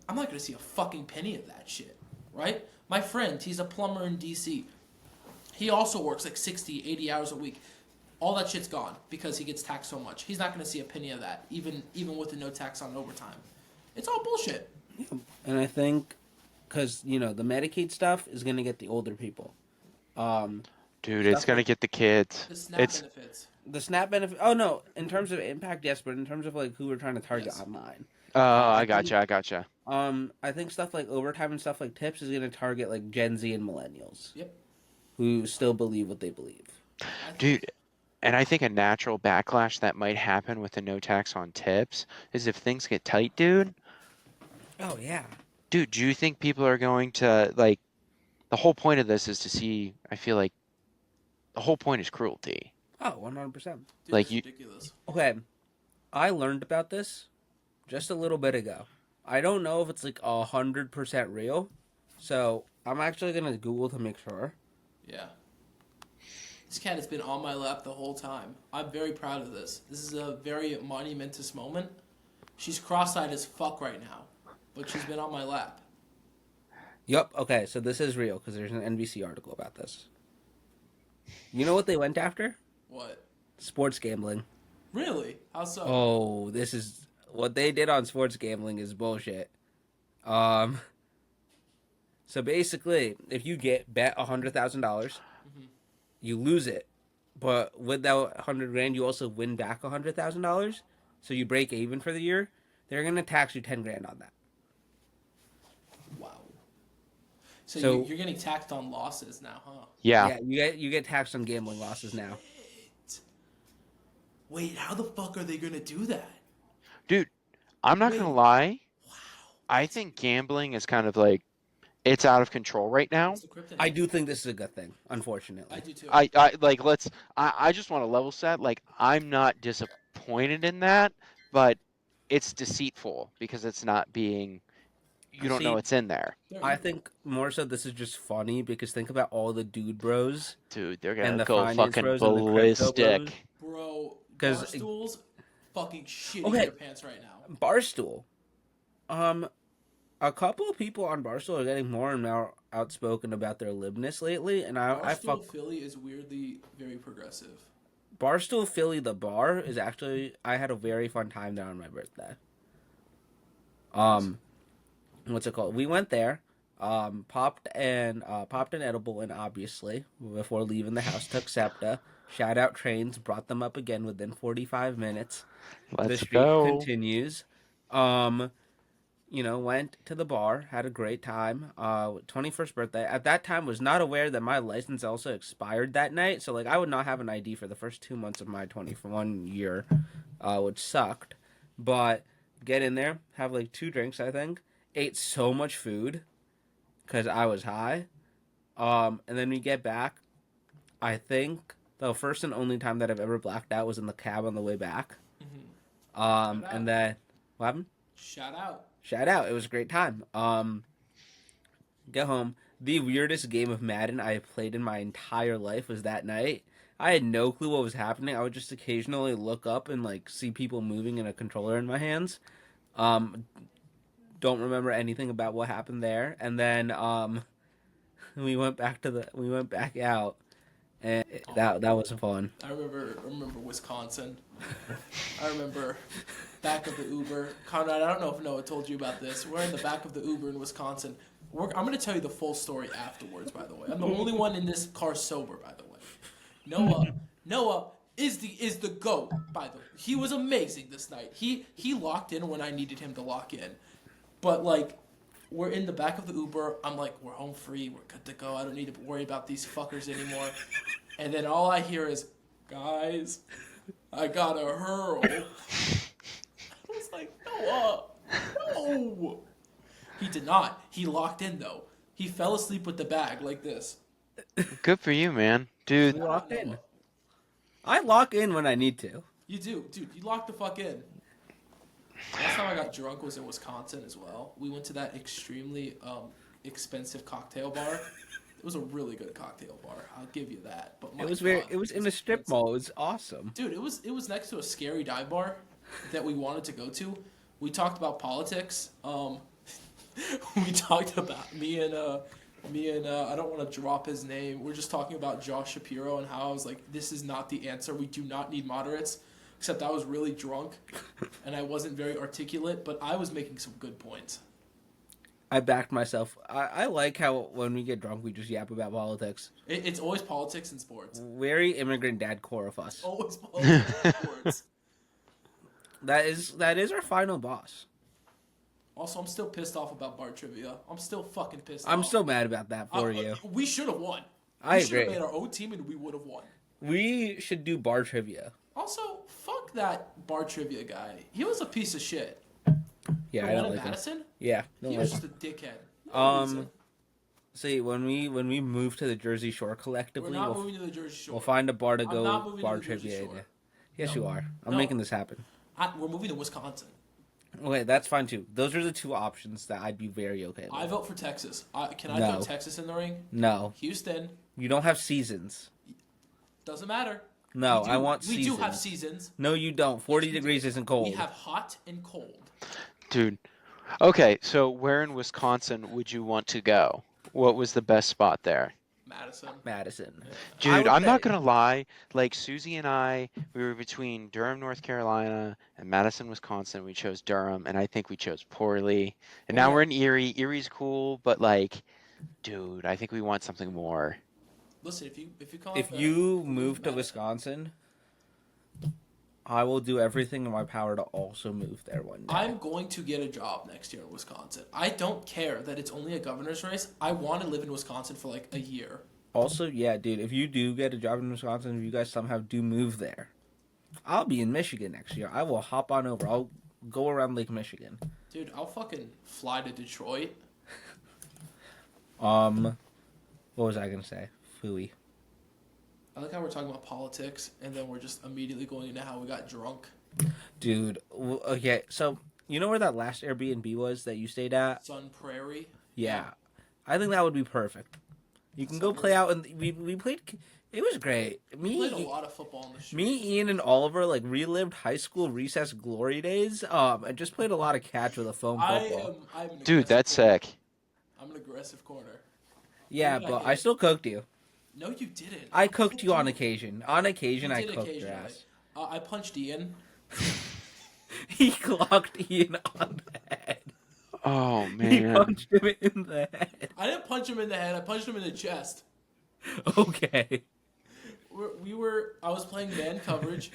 I'm not gonna see a fucking penny of that shit, right? My friend, he's a plumber in DC. He also works like 60, 80 hours a week. All that shit's gone because he gets taxed so much. He's not going to see a penny of that, even with the no tax on overtime. It's all bullshit. And I think, because, the Medicaid stuff is going to get the older people. Um, Dude, it's Stuff gonna like get the kids. The SNAP It's benefits. the SNAP benefit. Oh, no. In terms of impact, yes, but in terms of, like, who we're trying to target Yes. online. oh, I I think gotcha, I gotcha. I think stuff like overtime and stuff like tips is going to target like Gen Z and millennials Yep. who still believe what they believe. I think. Dude, and I think a natural backlash that might happen with the no tax on tips is if things get tight, dude. Oh yeah. Dude, do you think people are going to like the whole point of this is to see, I feel like the whole point is cruelty. Oh, 100%. Dude, Like that's you, ridiculous. Okay, I learned about this just a little bit ago. I don't know if it's like 100% real, so I'm actually gonna Google to make sure. Yeah. This cat has been on my lap the whole time. I'm very proud of this. This is a very monumentous moment. She's cross-eyed as fuck right now, but she's been on my lap. Yup. Okay, so this is real because there's an NBC article about this. You know what they went after? What? Sports gambling. Really? How so? Oh, this is what they did on sports gambling is bullshit. Um, so basically, if you get bet $100,000, Hmm. you lose it, but with that 100 grand, you also win back $100,000. So you break even for the year. They're gonna tax you 10 grand on that. Wow. So So you're getting taxed on losses now, huh? yeah, yeah, you get taxed on gambling losses now. Shit. Wait, how the fuck are they gonna do that? dude, I'm not gonna Wait. lie. Wow. I That's think gambling is kind of like it's out of control right now. it's the I kryptonite. do think this is a good thing, I unfortunately. do too. I like I just want to level set. Like I'm not disappointed in that, but it's deceitful because it's not being you don't know See, it's in there. They're I evil. think more so this is just funny because think about all the dude bros Dude, they're and gonna the go finance fucking bros and the crypto bros. ballistic. Bro, Because Barstool's fucking shitting okay, their pants right now. Barstool. Um, a couple of people on Barstool are getting more and more outspoken about their libness lately, and I Barstool fuck Philly is weirdly very progressive. Barstool Philly. The bar is actually I had a very fun time there on my birthday. Nice. Um, what's it called? We went there. Popped an edible in obviously before leaving the house. Took SEPTA. Shout out trains. Brought them up again within 45 minutes. The Let's streak go. continues. Went to the bar, had a great time. 21st birthday. At that time, was not aware that my license also expired that night. So, like, I would not have an ID for the first 2 months of my 21 year, which sucked. But get in there, have like two drinks, I think. Ate so much food because I was high. And then we get back. I think the first and only time that I've ever blacked out was in the cab on the way back. Hmm. Shout And out. then, what happened? Shout out. Shout out. It was a great time. Get home. The weirdest game of Madden I have played in my entire life was that night. I had no clue what was happening. I would just occasionally look up and like see people moving and a controller in my hands. Um, don't remember anything about what happened there. And then we went back out. and that was fun. I remember Wisconsin. I remember back of the Uber. Conrad, I don't know if Noah told you about this. We're in the back of the Uber in Wisconsin. I'm going to tell you the full story afterwards, by the way. I'm the only one in this car sober, by the way. Noah is the GOAT, by the way. He was amazing this night. He locked in when I needed him to lock in. But, like, we're in the back of the Uber. I'm like, we're home free. We're good to go. I don't need to worry about these fuckers anymore. And then all I hear is, guys, I gotta hurl. I was like, Noah, no. He did not. He locked in, though. He fell asleep with the bag like this. Good for you, man. Dude, We locked in. I lock in when I need to. You do. Dude, you locked the fuck in. Last time I got drunk was in Wisconsin as well. We went to that extremely expensive cocktail bar. It was a really good cocktail bar. I'll give you that. But my It was God, it was in a strip mall. It was awesome. Dude, it was next to a scary dive bar that we wanted to go to. We talked about politics. We talked about me and I don't want to drop his name. We're just talking about Josh Shapiro and how I was like, this is not the answer. We do not need moderates. Except I was really drunk and I wasn't very articulate, but I was making some good points. I backed myself. I like how when we get drunk, we just yap about politics. It's always politics and sports. Very immigrant dad core of us. Always politics and sports. That is our final boss. Also, I'm still pissed off about bar trivia. I'm still fucking pissed off. I'm still mad about that for you. We should have won. I We should agree. have made our own team and we would have won. We should do bar trivia. Also, fuck that bar trivia guy. He was a piece of shit. Yeah, The I one don't in like him. Madison? Yeah, He don't was like just him. a dickhead. No reason. See, when we move to the Jersey Shore collectively, We're not moving to the Jersey Shore. we'll find a bar to I'm go not moving bar to the Jersey trivia. Shore. In. Yes, No. you are. I'm No. making this happen. We're moving to Wisconsin. Okay, that's fine too. Those are the two options that I'd be very okay with. I vote for Texas. Can I No. put Texas in the ring? No, Houston. you don't have seasons. Doesn't matter. No, We do- I want We seasons. do have seasons. No, you don't. 40 Yes, we do. degrees isn't cold. We have hot and cold. dude. Okay, so where in Wisconsin would you want to go? What was the best spot there? Madison. Madison. I Dude, would I'm not say- gonna lie. Like Susie and I, we were between Durham, North Carolina, and Madison, Wisconsin. We chose Durham, and I think we chose poorly. And Oh, now yeah. we're in Erie. Erie's cool, but like, dude, I think we want something more. Listen, if you call If it, you move to Madison. Wisconsin, I will do everything in my power to also move there one day. I'm going to get a job next year in Wisconsin. I don't care that it's only a governor's race. I want to live in Wisconsin for like a year. Also, yeah, dude, if you do get a job in Wisconsin, if you guys somehow do move there, I'll be in Michigan next year. I will hop on over. I'll go around Lake Michigan. Dude, I'll fucking fly to Detroit. What was I gonna say? Fooey. I like how we're talking about politics and then we're just immediately going into how we got drunk. Dude, okay, so you know where that last Airbnb was that you stayed at? Sun Prairie. Yeah. I think that would be perfect. You can go play out, and we played. It was great. We played a lot of football on the street. Me, Ian, and Oliver like relived high school recess glory days. And just played a lot of catch with a foam football. I'm an Dude, aggressive that's corner. sick. I'm an aggressive corner. Yeah, What did I but hit? I still cooked you. No, you didn't. I cooked you on occasion. On occasion, You I did cooked your occasionally. ass. I punched Ian. He clocked Ian on the head. Oh He man. punched him in the head. I didn't punch him in the head. I punched him in the chest. Okay. I was playing man coverage,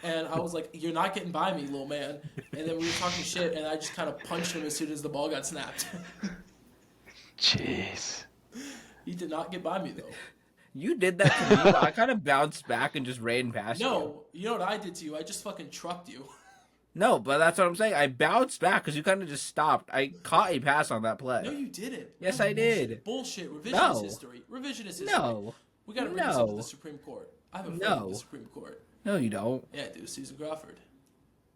and I was like, "You're not getting by me, little man." And then we were talking shit, and I just kind of punched him as soon as the ball got snapped. Jeez. He did not get by me though. You did that to me. But I kind of bounced back and just ran past you. No, you know what I did to you? I just fucking trucked you. No, but that's what I'm saying. I bounced back because you kind of just stopped. I caught a pass on that play. No, you didn't. Yes, No, I did. Bullshit. Revisionist No. history. Revisionist history. No. We gotta bring this up to No. the Supreme Court. I have a friend No. in the Supreme Court. No, you don't. Yeah, I do. Susan Crawford.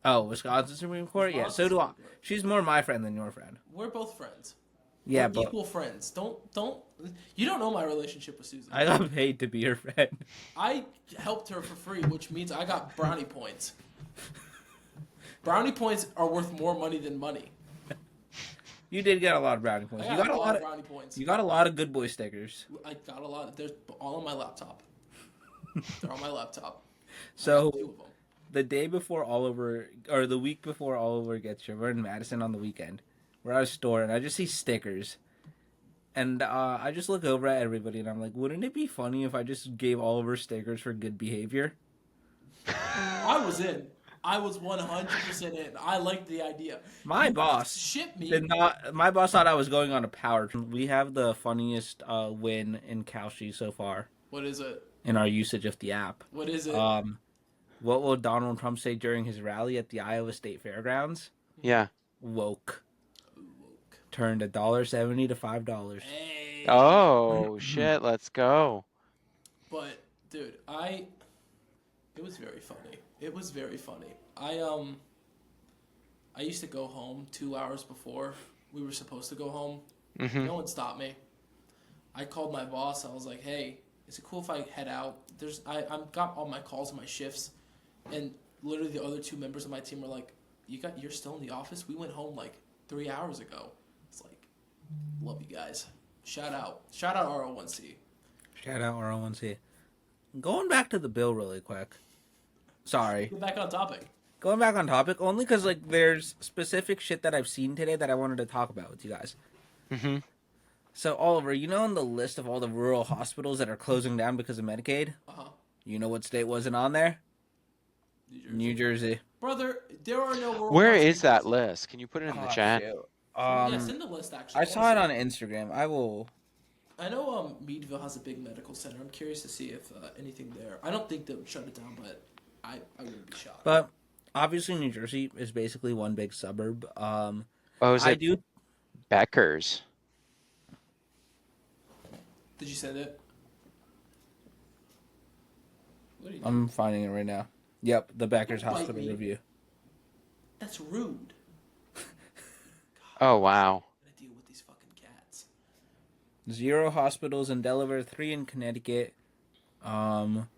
Oh, Wisconsin Supreme Court? Yeah, so do I. Wisconsin Supreme Court. She's more my friend than your friend. We're both friends. Yeah, We're but equal friends. Don't. You don't know my relationship with Susan. I got paid to be your friend. I helped her for free, which means I got brownie points. Brownie points are worth more money than money. You did get a lot of brownie points. I You got got a a lot lot of of brownie points. you got a lot of good boy stickers. I got a lot. There's all on my laptop. They're on my laptop. I got So two of them. the day before Oliver, or the week before Oliver gets here, we're in Madison on the weekend. We're at a store, and I just see stickers. And I just look over at everybody, and I'm like, wouldn't it be funny if I just gave Oliver stickers for good behavior? I was in. I was 100% in. I liked the idea. My You boss ship did me. not. My boss thought I was going on a power trip. We have the funniest win in Kalshi so far What is it? in our usage of the app. What is it? Um, what will Donald Trump say during his rally at the Iowa State Fairgrounds? Yeah. Woke. Ooh, Turned $1.70 to $5. hey. Oh shit, let's go. But dude, it was very funny. It was very funny. I used to go home 2 hours before we were supposed to go home. Hmm. No one stopped me. I called my boss. I was like, "Hey, is it cool if I head out?" I'm got all my calls and my shifts, and literally the other two members of my team were like, You're still in the office? We went home like 3 hours ago." It's like, love you guys. Shout out RO1C. Shout out R01C. Going back to the bill really quick. Sorry. Get back on topic. Going back on topic only because like there's specific shit that I've seen today that I wanted to talk about with you guys. Hmm. So Oliver, you know on the list of all the rural hospitals that are closing down because of Medicaid, Uh huh. you know what state wasn't on there? New Jersey. New Jersey. Brother, there are no rural Where parts of is New that Jersey. list? Can you put it in the Oh chat? shit. Yeah, send the list actually. I wanna saw it see on Instagram. I will. I know Meadville has a big medical center. I'm curious to see if anything there. I don't think they would shut it down, but I wouldn't be shocked. But obviously, New Jersey is basically one big suburb. Oh, is I it do. Becker's? Did you send it? What are you doing? I'm finding it right now. Yep, the Becker's Don't bite Hospital me. review. That's rude. Oh wow. I'm gonna deal with these fucking cats. 0 hospitals in Delaware, 3 in Connecticut. Um,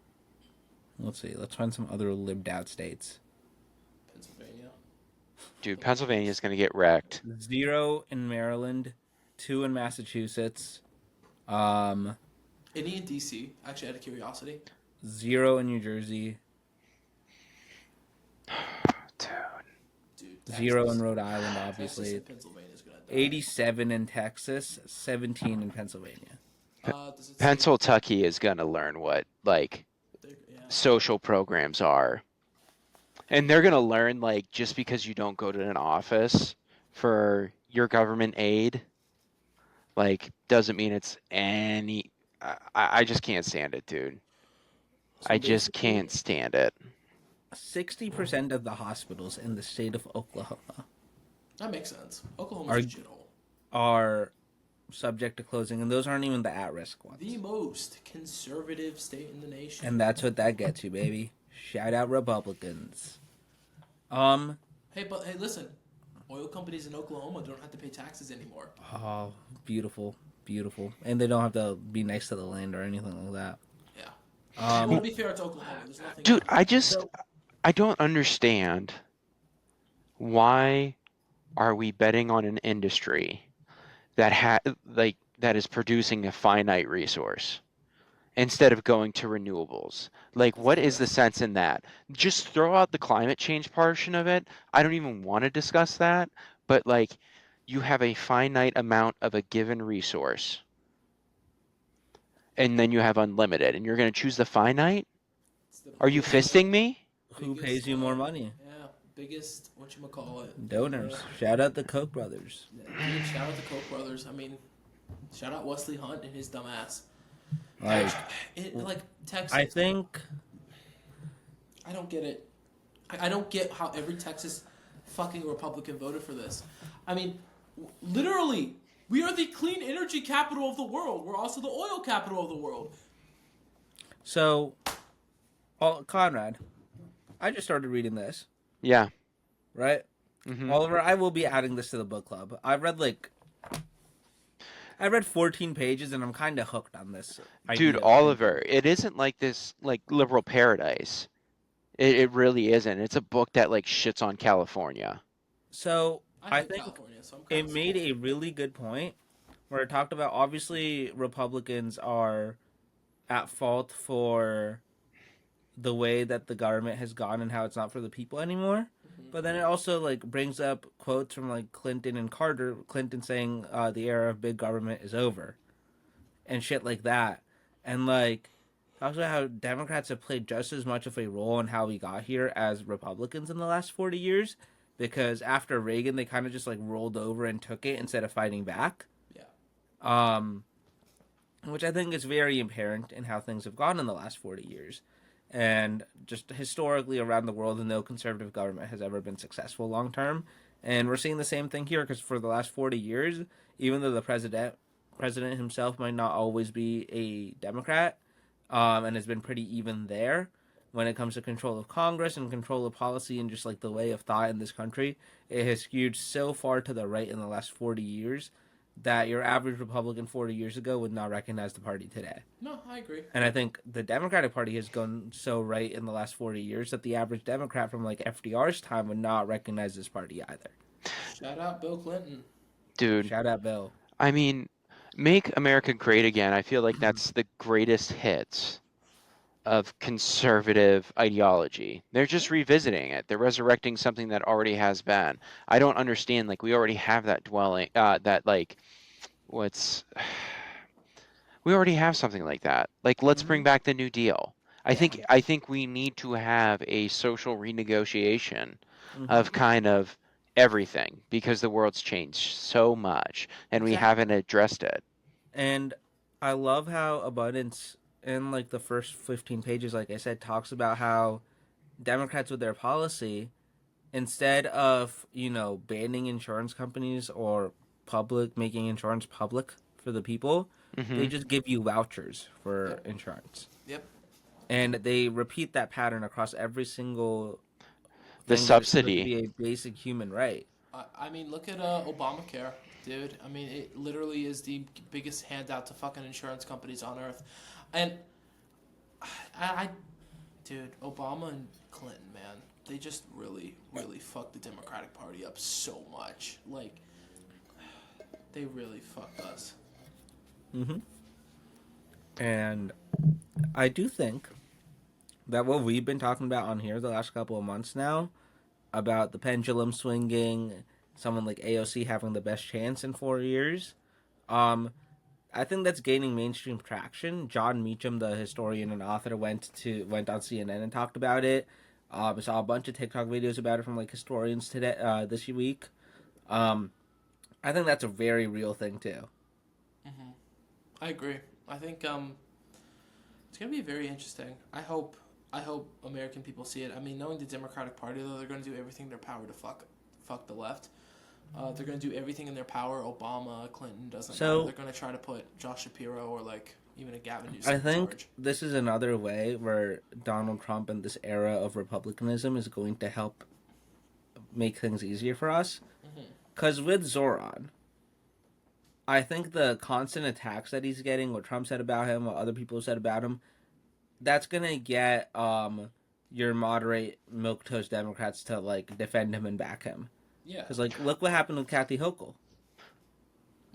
let's see. Let's find some other libbed out states. Pennsylvania. Dude, Pennsylvania's gonna get wrecked. 0 in Maryland, 2 in Massachusetts. Um, Any in DC? Actually, out of curiosity. 0 in New Jersey. Dude. Dude, 0 Texas. in Rhode Island, Texas obviously. and Pennsylvania's gonna die. 87 in Texas, 17 in Pennsylvania. Does it say Pennsylvania is gonna learn what like yeah. social programs are. And they're gonna learn like just because you don't go to an office for your government aid, like doesn't mean it's any. I just can't stand it, dude. So I just basically, can't stand it. 60% of the hospitals in the state of Oklahoma That makes sense. Oklahoma's a shithole. are subject to closing, and those aren't even the at-risk ones. The most conservative state in the nation. And that's what that gets you, baby. Shout out Republicans. Hey, listen. Oil companies in Oklahoma don't have to pay taxes anymore. Oh, beautiful, beautiful, and they don't have to be nice to the land or anything like that. Yeah. Well, to be fair, it's Oklahoma. There's nothing. Dude, So- I don't understand why are we betting on an industry that is producing a finite resource instead of going to renewables? Like, what is the sense in that? Just throw out the climate change portion of it. I don't even want to discuss that, but like, you have a finite amount of a given resource, and then you have unlimited, and you're going to choose the finite? It's the Are you biggest- fisting me? Who biggest, pays you more money? Yeah, biggest whatchamacallit. Donors. Shout out the Koch brothers. Dude, shout out the Koch brothers. I mean, shout out Wesley Hunt and his dumb ass. Like, Like Texas. I think I don't get it. I don't get how every Texas fucking Republican voted for this. I mean, literally, we are the clean energy capital of the world. We're also the oil capital of the world. so. Conrad, I just started reading this, Yeah. right? Hmm. Oliver, I will be adding this to the book club. I read 14 pages and I'm kind of hooked on this. Dude, idea. Oliver, it isn't like this like liberal paradise. It really isn't. It's a book that like shits on California. So I hate think California, so I'm it kinda made spoiled. a really good point where it talked about obviously Republicans are at fault for the way that the government has gone and how it's not for the people anymore. Hmm. But then it also like brings up quotes from like Clinton and Carter. Clinton saying the era of big government is over and shit like that. And like talks about how Democrats have played just as much of a role in how we got here as Republicans in the last 40 years. Because after Reagan, they kind of just like rolled over and took it instead of fighting back. Yeah. Um, which I think is very apparent in how things have gone in the last 40 years. And just historically around the world, no conservative government has ever been successful long term. And we're seeing the same thing here because for the last 40 years, even though the president himself might not always be a Democrat, and has been pretty even there when it comes to control of Congress and control of policy and just like the way of thought in this country, it has skewed so far to the right in the last 40 years that your average Republican 40 years ago would not recognize the party today. No, I agree. And I think the Democratic Party has gone so right in the last 40 years that the average Democrat from like FDR's time would not recognize this party either. Shout out Bill Clinton. Dude, Shout out Bill. I mean, Make America Great Again, I feel like that's the greatest hits of conservative ideology. They're just revisiting it. They're resurrecting something that already has been. I don't understand, like, we already have that dwelling, that, like, what's, we already have something like that. Like, let's bring Mm-hmm. back the New Deal. I Yeah. think I think we need to have a social renegotiation Mm-hmm. of kind of everything because the world's changed so much and we Exactly. haven't addressed it. And I love how Abundance in like the first 15 pages, like I said, talks about how Democrats with their policy, instead of, banning insurance companies or public making insurance public for the people, they Hmm. just give you vouchers for Yep. insurance. Yep. And they repeat that pattern across every single The thing that is supposed to subsidy. be a basic human right. I mean, look at Obamacare, dude. I mean, it literally is the biggest handout to fucking insurance companies on earth. And I dude, Obama and Clinton, man, they just really, really fucked the Democratic Party up so much. Like, they really fucked us. Hmm. And I do think that what we've been talking about on here the last couple of months now about the pendulum swinging, someone like AOC having the best chance in 4 years, um, I think that's gaining mainstream traction. John Meacham, the historian and author, went on CNN and talked about it. I saw a bunch of TikTok videos about it from like historians today this week. Um, I think that's a very real thing too. Hmm. I agree. I think it's gonna be very interesting. I hope American people see it. I mean, knowing the Democratic Party though, they're gonna do everything in their power to fuck the left. They're gonna do everything in their power. Obama, Clinton doesn't matter. So They're gonna try to put Josh Shapiro or like even a Gavin Newsom I in think charge. this is another way where Donald Trump and this era of republicanism is going to help make things easier for us. Hmm. Because with Zoran, I think the constant attacks that he's getting, what Trump said about him, what other people said about him, that's gonna get your moderate milquetoast Democrats to like defend him and back him. Yeah. Because like look what happened with Kathy Hochul.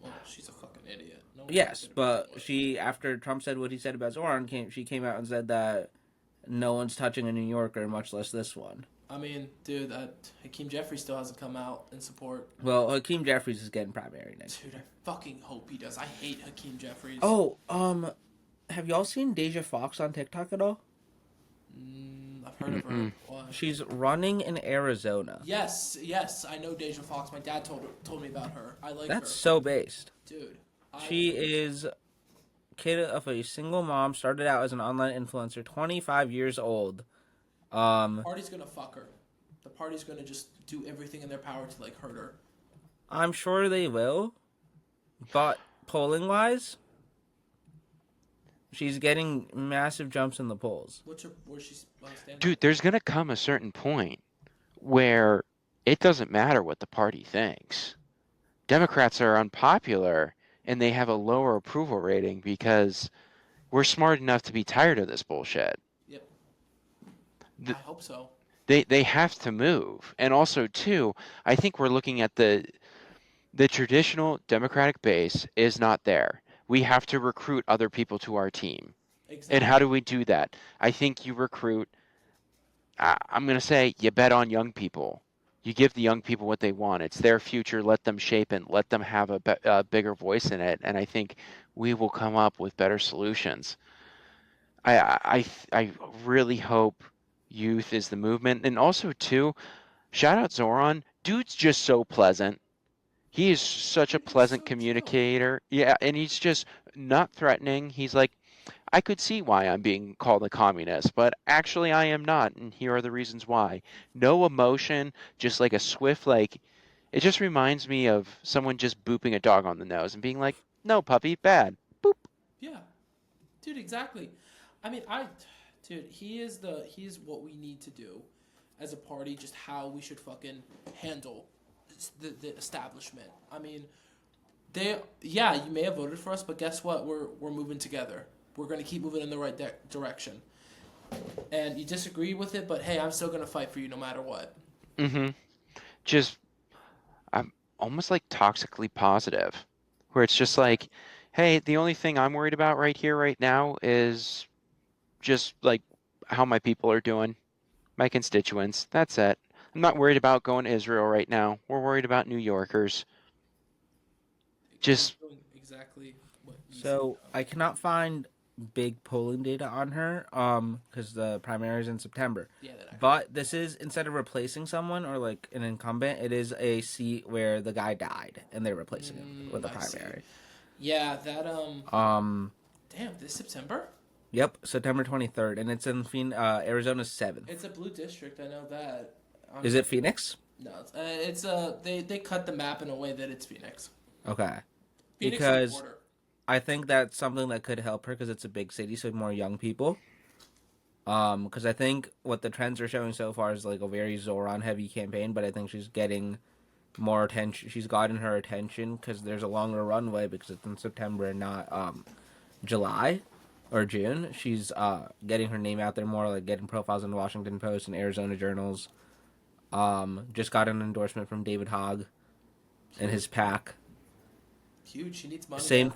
Well, she's a fucking idiot. No one gives a Yes, shit about that but woman. she after Trump said what he said about Zoran, she came out and said that no one's touching a New Yorker, much less this one. I mean, dude, Hakeem Jeffries still hasn't come out in support. Well, Hakeem Jeffries is getting primary next Dude, year. I fucking hope he does. I hate Hakeem Jeffries. Oh, have y'all seen Deja Fox on TikTok at all? I've heard of her. Mm-mm. Why? She's running in Arizona. Yes, yes, I know Deja Fox. My dad told me about her. I like That's her, so based. dude. She is kid of a single mom, started out as an online influencer, 25 years old. Party's gonna fuck her. The party's gonna just do everything in their power to like hurt her. I'm sure they will, but polling wise, she's getting massive jumps in the polls. Where's she standing? Dude, there's gonna come a certain point where it doesn't matter what the party thinks. Democrats are unpopular and they have a lower approval rating because we're smart enough to be tired of this bullshit. Yep, I Th- hope so. They have to move. And also too, I think we're looking at the traditional Democratic base is not there. We have to recruit other people to our team. And how Exactly. do we do that? I think you recruit, I'm going to say, you bet on young people. You give the young people what they want. It's their future. Let them shape it. Let them have a bigger voice in it. And I think we will come up with better solutions. I really hope youth is the movement. And also, too, shout out Zoran. Dude's just so pleasant. He is such a Dude, he's pleasant so chill. communicator. Yeah, and he's just not threatening. He's like, I could see why I'm being called a communist, but actually I am not, and here are the reasons why. No emotion, just like a swift, like, it just reminds me of someone just booping a dog on the nose and being like, no, puppy, bad. Boop. Yeah, dude, exactly. I mean, dude, he's what we need to do as a party. Just how we should fucking handle the establishment. I mean, yeah, you may have voted for us, but guess what? We're moving together. We're gonna keep moving in the right direction. And you disagree with it, but hey, I'm still gonna fight for you no matter what. Mm-hmm. Just, I'm almost like toxically positive, where it's just like, Exactly. hey, the only thing I'm worried about right here, right now is just like how my people are doing, my constituents. That's it. I'm not worried about going to Israel right now. We're worried about New Yorkers. He's Just doing exactly what needs to be So done. I cannot find big polling data on her, because the primary is in September. Yeah, that actually. But this is, instead of replacing someone or like an incumbent, it is a seat where the guy died and they're replacing him with a I see. primary. Yeah, that Um, Damn, this September. yep, September 23rd, and it's in Arizona 7th. It's a blue district. I know that. Is it Phoenix? No, they cut the map in a way that it's Phoenix. Okay, Phoenix to the because border. I think that's something that could help her because it's a big city, so more young people. Because I think what the trends are showing so far is like a very Zoran heavy campaign, but I think she's getting more attention. She's gotten her attention because there's a longer runway because it's in September and not July or June. She's getting her name out there more, like getting profiles in the Washington Post and Arizona journals. Just got an endorsement from David Hogg and his Huge, pack. huge. She needs money, man. Same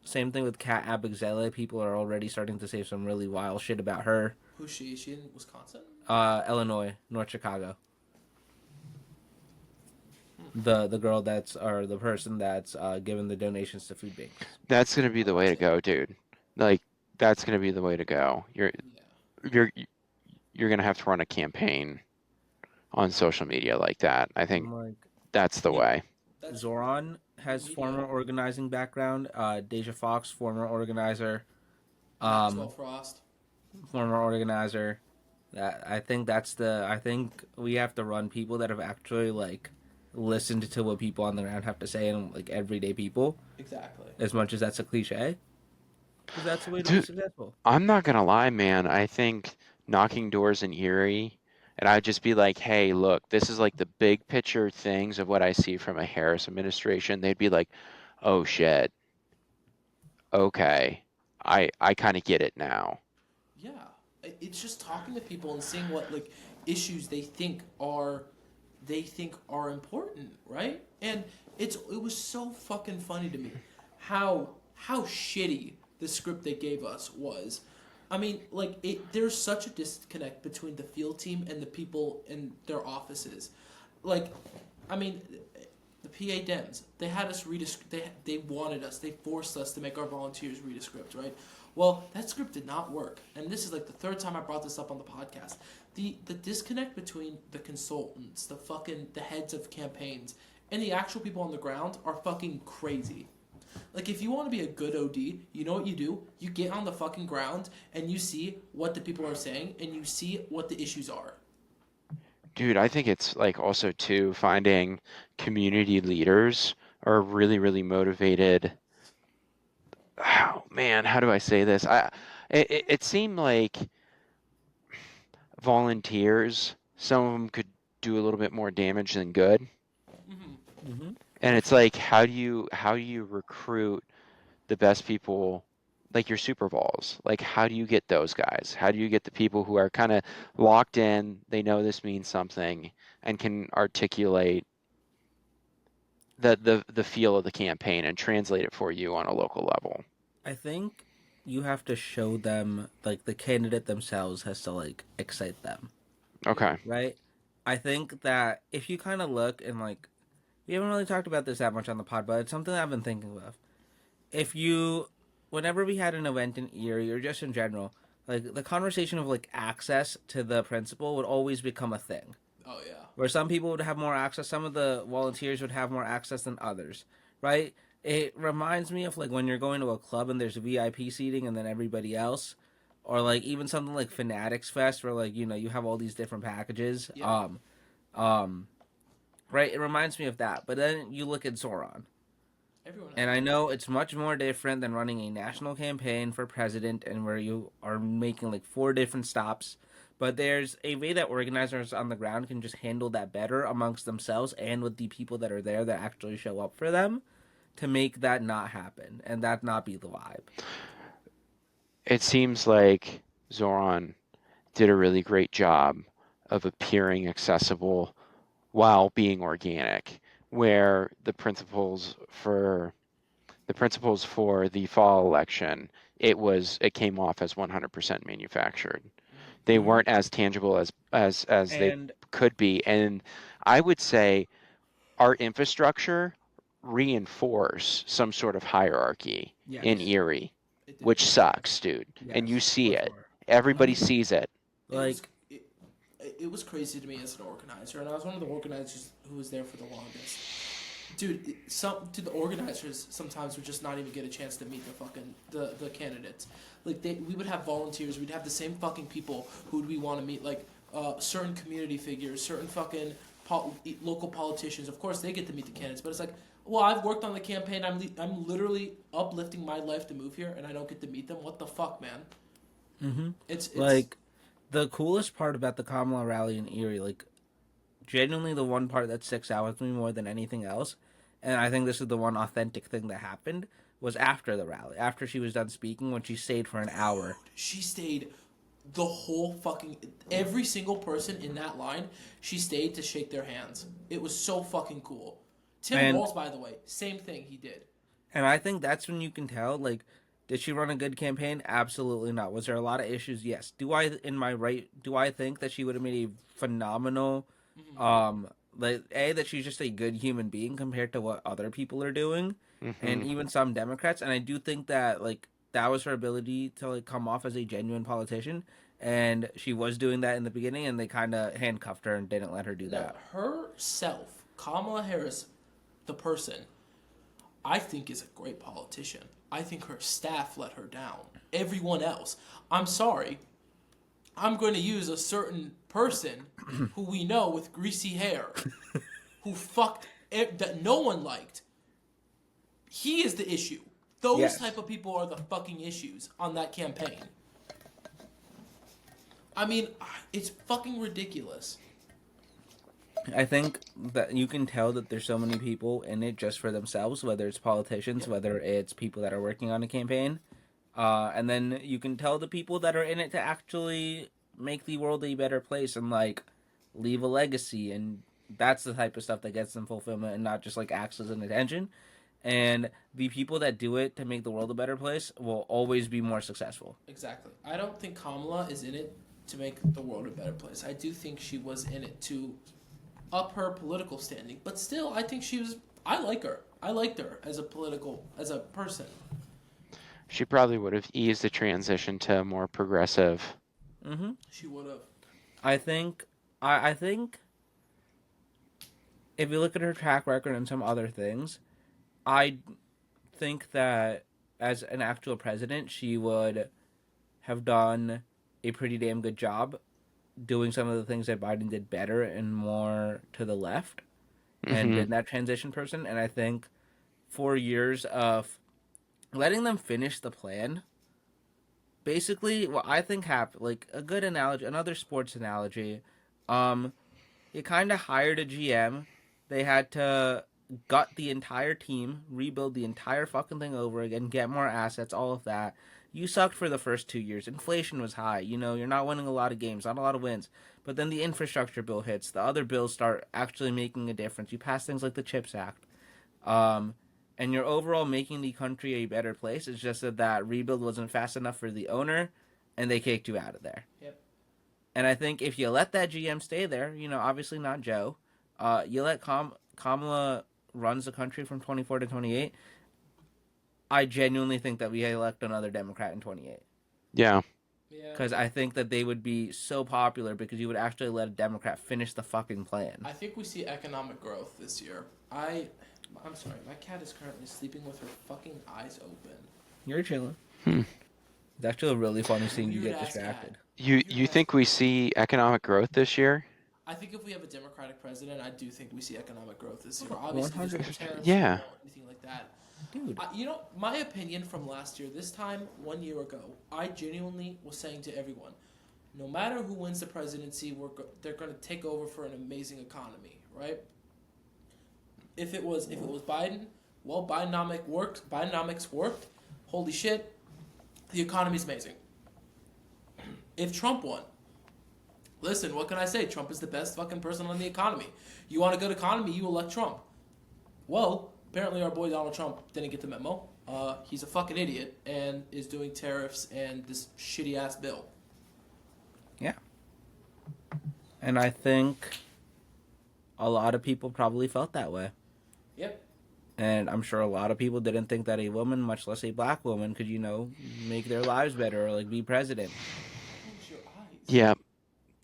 same thing with Kat Abigzela. People are already starting to say some really wild shit about her. Who's she? Is she in Wisconsin? Illinois, North Chicago. The girl that's, or the person that's giving the donations to food banks. that's gonna be Oh, the way that's to it. go, dude. Like that's gonna be the way to go. Yeah. You're you're gonna have to run a campaign on social media like that. I think I'm like, that's I the mean, way. that's Zoran the has media. former organizing background. Deja Fox, former organizer. Maxwell Um, Frost. former organizer. That I think that's the. I think we have to run people that have actually like listened to what people on the ground have to say, and like everyday people. Exactly. As much as that's a cliche, because that's the way to be Dude, successful. I'm not gonna lie, man. I think knocking doors in Erie, and I'd just be like, hey, look, this is like the big picture things of what I see from a Harris administration. They'd be like, oh shit, okay. I kind of get it now. Yeah. It's just talking to people and seeing what like issues they think are important, right? And it was so fucking funny to me how shitty the script they gave us was. I mean, like there's such a disconnect between the field team and the people in their offices. Like, I mean, the PA Dems, they had us read a script. They wanted us. They forced us to make our volunteers read a script, right? Well, that script did not work, and this is like the third time I brought this up on the podcast. The disconnect between the consultants, the heads of campaigns, and the actual people on the ground are fucking crazy. Like if you want to be a good OD, you know what you do? You get on the fucking ground and you see what the people are saying and you see what the issues are. Dude, I think it's like also too finding community leaders are really, really motivated. Oh man, how do I say this? It seemed like volunteers, some of them could do a little bit more damage than good. Mm-hmm. Mm-hmm. And For it's sure. like, how do you recruit the best people, like your Super Bowls? Like, how do you get those guys? How do you get the people who are kind of locked in, they know this means something, and can articulate the feel of the campaign and translate it for you on a local level? I think. you have to show them, like, the candidate themselves has to, like, excite them, Yeah. Okay. right? I think that if you kind of look and, like, we haven't really talked about this that much on the pod, but it's something I've been thinking of. If you, whenever we had an event in Erie or just in general, like, the conversation of, like, access to the principal would always become a thing. Oh yeah. Where some people would have more access, some of the volunteers would have more access than others, right? It reminds me of like when you're going to a club and there's VIP seating and then everybody else, or like even something like Fanatics Fest where like you have all these different packages. Yeah. Um, right. It reminds me of that. But then you look at Zoran, Everyone and has. I know it's much more different than running a national campaign for president and where you are making like four different stops. But there's a way that organizers on the ground can just handle that better amongst themselves and with the people that are there that actually show up for them to make that not happen and that not be the vibe. It seems like Zoran did a really great job of appearing accessible while being organic, where the principles for the fall election, it came off as 100% manufactured. They Mm-hmm. weren't as tangible as they And could be, and I would say our infrastructure reinforce some sort of hierarchy It in did. yes, Erie, It did. which sucks, dude. And you yes, see for it. sure. Everybody Mm-hmm. sees it. It was. Like, It was crazy to me as an organizer, and I was one of the organizers who was there for the longest. Dude, some to the organizers sometimes would just not even get a chance to meet the candidates. Like we would have volunteers, we'd have the same fucking people who we want to meet, like certain community figures, certain fucking local politicians. Of course, they get to meet the candidates, but it's like, well, I've worked on the campaign. I'm literally uplifting my life to move here, and I don't get to meet them. What the fuck, man? mm-hmm. It's Like the coolest part about the Kamala rally in Erie, like genuinely the one part that sticks out with me more than anything else, and I think this is the one authentic thing that happened, was after the rally, after she was done speaking, when she stayed for an hour. she stayed the whole fucking every single person in that line. She stayed to shake their hands. It was so fucking cool. Tim And Walz, by the way, same thing he did. and I think that's when you can tell, like, did she run a good campaign? Absolutely not. Was there a lot of issues? Yes. Do I think that she would have made a phenomenal, Mm-hmm. um, like, that she's just a good human being compared to what other people are doing, and Hmm. even some Democrats. And I do think that, like, that was her ability to, like, come off as a genuine politician. And she was doing that in the beginning, and they kind of handcuffed her and didn't let her do No, that. herself, Kamala Harris, the person, I think is a great politician. I think her staff let her down. Everyone else, I'm sorry, I'm going to use a certain person who we know with greasy hair, who fucked that no one liked. He is the issue. Those Yes. type of people are the fucking issues on that campaign. I mean, it's fucking ridiculous. I think that you can tell that there's so many people in it just for themselves, whether it's politicians, Yep. whether it's people that are working on a campaign. And then you can tell the people that are in it to actually make the world a better place and like leave a legacy. And that's the type of stuff that gets them fulfillment and not just like access and attention. And the people that do it to make the world a better place will always be more successful. Exactly. I don't think Kamala is in it to make the world a better place. I do think she was in it to up her political standing, but still, I think she was. I like her. I liked her as a person. She probably would have eased the transition to a more progressive. Mm-hmm. She would have. I think, I think if you look at her track record and some other things, I think that as an actual president, she would have done a pretty damn good job doing some of the things that Biden did better and more to the left and Hmm. been that transition person. And I think 4 years of letting them finish the plan, basically, what I think happened, like a good analogy, another sports analogy, um, you kind of hired a GM. They had to gut the entire team, rebuild the entire fucking thing over again, get more assets, all of that. You sucked for the first 2 years. Inflation was high. You're not winning a lot of games, not a lot of wins. But then the infrastructure bill hits. The other bills start actually making a difference. You pass things like the CHIPS Act. Um, and you're overall making the country a better place. It's just that that rebuild wasn't fast enough for the owner, and they kicked you out of there. Yep. And I think if you let that GM stay there, obviously not Joe, you let Kamala runs the country from 24 to 28. I genuinely think that we elect another Democrat in 28. Yeah. Yeah. Because I think that they would be so popular because you would actually let a Democrat finish the fucking plan. I think we see economic growth this year. I'm sorry, my cat is currently sleeping with her fucking eyes open. You're chilling. Hmm. It's actually a really funny scene. You Weird get ass cat. distracted. Weird You ass. think we see economic growth this year? I think if we have a Democratic president, I do think we see economic growth this year. One Obviously, there's no hundred, tariffs, Yeah. anything like that. dude. My opinion from last year, this time 1 year ago, I genuinely was saying to everyone, no matter who wins the presidency, they're going to take over for an amazing economy, right? If it was Biden, well, Bidenomics worked. Holy shit, the economy's amazing. If Trump won, listen, what can I say? Trump is the best fucking person on the economy. You want a good economy, you elect Trump. Well, apparently our boy Donald Trump didn't get the memo. He's a fucking idiot and is doing tariffs and this shitty ass bill. Yeah. And I think a lot of people probably felt that way. Yep. And I'm sure a lot of people didn't think that a woman, much less a black woman, could, make their lives better or like be president. Close your eyes. Yeah,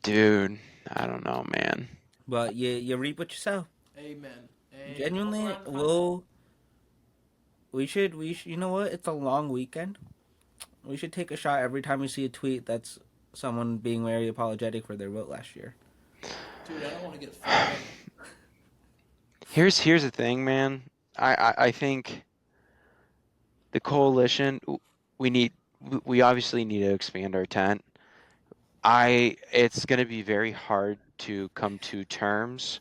dude. I don't know, man. But you reap what you sow. Amen. Genuinely, we should, you know what? It's a long weekend. We should take a shot every time we see a tweet that's someone being very apologetic for their vote last year. Dude, I don't want to get fired. Here's the thing, man. I think the coalition we need we obviously need to expand our tent. It's going to be very hard to come to terms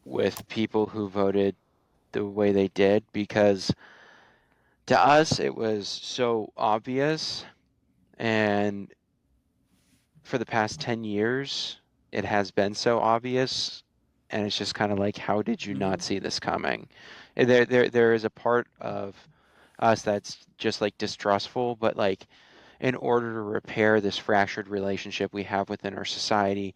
with people who voted the way they did because to us it was so obvious, and for the past 10 years it has been so obvious, and it's just kind of like, how did you Mm-hmm. not see this coming? And there is a part of us that's just like distrustful, but like in order to repair this fractured relationship we have within our society,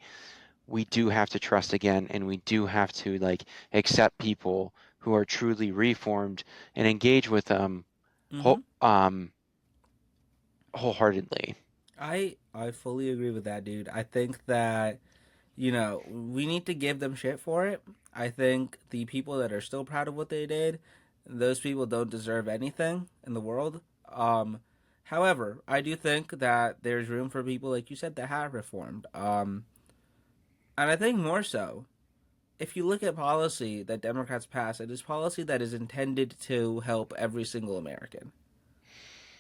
we do have to trust again, and we do have to like accept people who are truly reformed and engage with them Mm-hmm. whole, wholeheartedly. I fully agree with that, dude. I think that we need to give them shit for it. I think the people that are still proud of what they did, those people don't deserve anything in the world. However, I do think that there's room for people like you said that have reformed. And I think more so, if you look at policy that Democrats pass, it is policy that is intended to help every single American.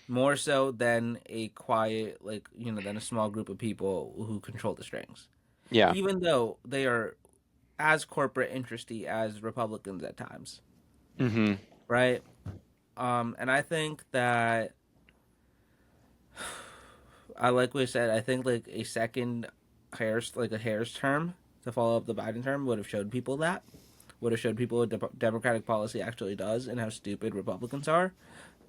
More so than a quiet, than a small group of people who control the strings. Yeah. Even though they are as corporate interesty as Republicans at times, Mm-hmm. right? And I think that I like what I said. I think like a second Harris term to follow up the Biden term would have showed people that would have showed people what Democratic policy actually does and how stupid Republicans are.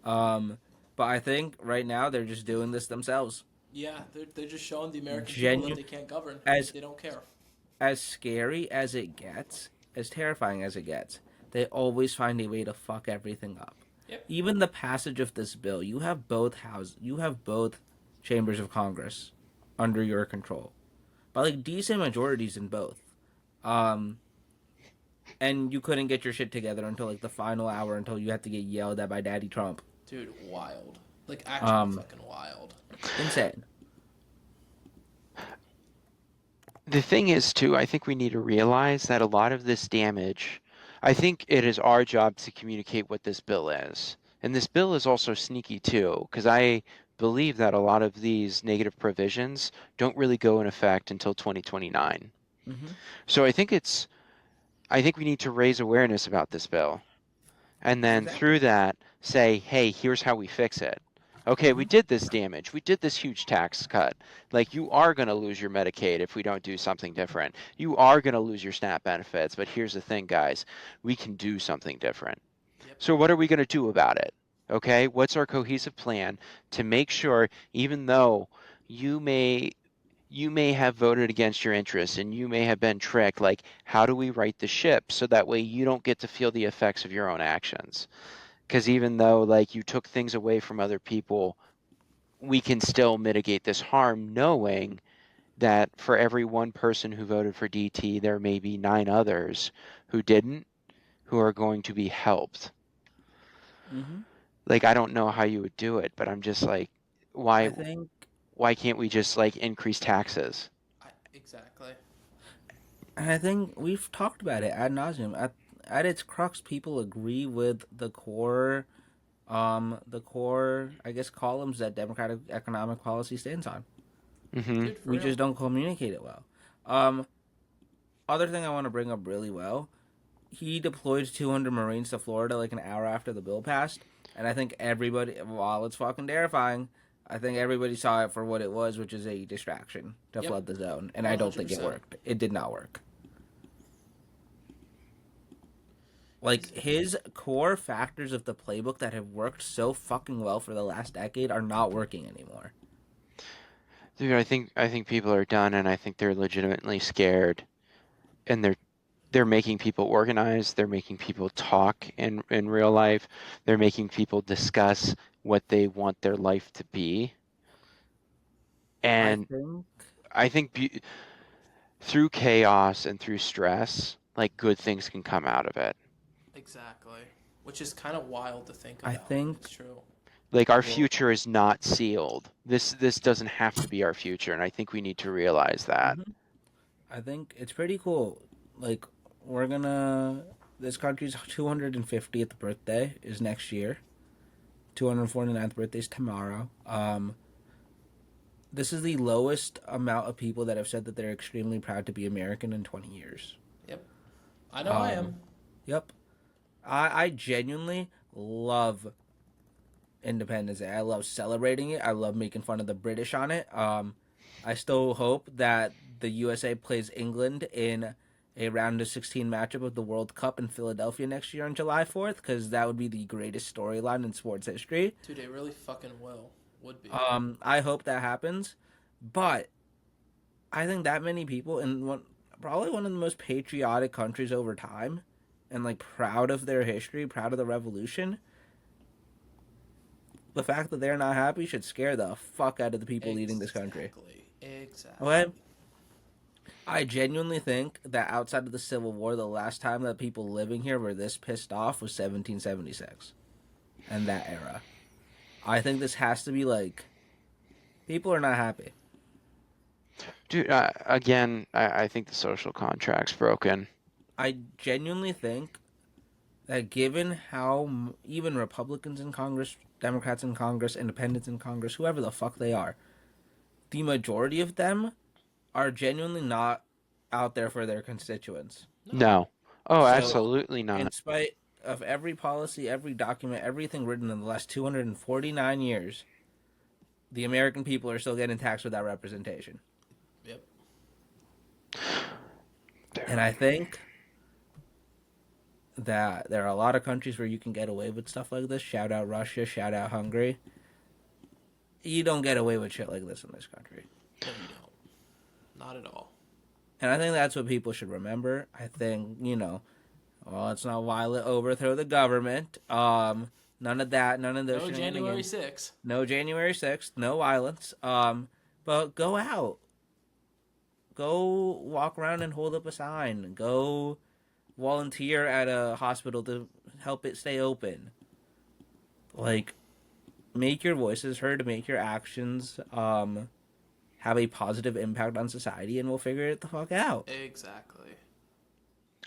But I think right now they're just doing this themselves. Yeah, they're just showing the American people that Genu- they can't govern. as They don't care. as scary as it gets, as terrifying as it gets, they always find a way to fuck everything up. Yep. Even the passage of this bill, you have both chambers of Congress under your control, by like decent majorities in both. Um, and you couldn't get your shit together until like the final hour, until you had to get yelled at by Daddy Trump. Dude, wild. Like, actually Um, fucking wild. insane. The thing is, too, I think we need to realize that a lot of this damage, I think it is our job to communicate what this bill is. And this bill is also sneaky, too, because I believe that a lot of these negative provisions don't really go in effect until 2029. Mm-hmm. So I think we need to raise awareness about this bill. And then Exactly. through that, say, hey, here's how we fix it. Okay, we Mm-hmm. did this damage. We did this huge tax cut. Like, you are going to lose your Medicaid if we don't do something different. You are going to lose your SNAP benefits. But here's the thing, guys, we can do something different. Yep. So what are we going to do about it? Okay, what's our cohesive plan to make sure, even though you may you may have voted against your interests and you may have been tricked, like how do we right the ship so that way you don't get to feel the effects of your own actions? Because even though like you took things away from other people, we can still mitigate this harm knowing that for every one person who voted for DT, there may be nine others who didn't, who are going to be helped. Hmm. Like I don't know how you would do it, but I'm just like, why I think, why can't we just like increase taxes? Exactly. and I think we've talked about it ad nauseum. At its crux, people agree with the core, I guess, columns that Democratic economic policy stands on. Hmm. Dude, for We real. just don't communicate it well. Um, Other thing I want to bring up really well, he deployed 200 Marines to Florida like an hour after the bill passed, and I think everybody, while it's fucking terrifying, I think everybody saw it for what it was, which is a distraction to Yep. flood the zone, and I don't think it 100%. worked. It did not work. Like He's his core factors of the playbook that have worked so fucking well for the last decade are not working anymore. Dude, I think people are done, and I think they're legitimately scared, and they're making people organize. They're making people talk in real life. They're making people discuss what they want their life to be, I and think I think through chaos and through stress, like good things can come out of it. exactly. Which is kind of wild to think I about, but think it's true. Like our well, future is not sealed. This doesn't have to be our future, and I think we need to realize that. mhm. I think it's pretty cool. Like we're gonna this country's 250th birthday is next year. 249th birthday is tomorrow. This is the lowest amount of people that have said that they're extremely proud to be American in 20 years. Yep. I know I Um, am. yep. I genuinely love Independence Day. I love celebrating it. I love making fun of the British on it. I still hope that the USA plays England in a round of 16 matchup of the World Cup in Philadelphia next year on July 4th, because that would be the greatest storyline in sports history. Dude, it really fucking will. Would be. I hope that happens, but I think that many people in probably one of the most patriotic countries over time, and like proud of their history, proud of the revolution, the fact that they're not happy should scare the fuck out of the people leading this country. Exactly. Exactly. Okay? I genuinely think that outside of the Civil War, the last time that people living here were this pissed off was 1776 and that era. I think this has to be like, people are not happy. Dude, again, I think the social contract's broken. I genuinely think that given how even Republicans in Congress, Democrats in Congress, Independents in Congress, whoever the fuck they are, the majority of them are genuinely not out there for their constituents. No. No. Oh, So, absolutely in not. spite of every policy, every document, everything written in the last 249 years, the American people are still getting taxed without representation. Yep. And I think that there are a lot of countries where you can get away with stuff like this. Shout out Russia, shout out Hungary. You don't get away with shit like this in this country. No, you don't. Not at all. And I think that's what people should remember. I think, well, it's not violent overthrow the government. None of that, none of those No January shenanigans. 6th. No January 6th, no violence. But go out. Go walk around and hold up a sign. Go volunteer at a hospital to help it stay open. Like, make your voices heard, make your actions have a positive impact on society, and we'll figure it the fuck out. Exactly.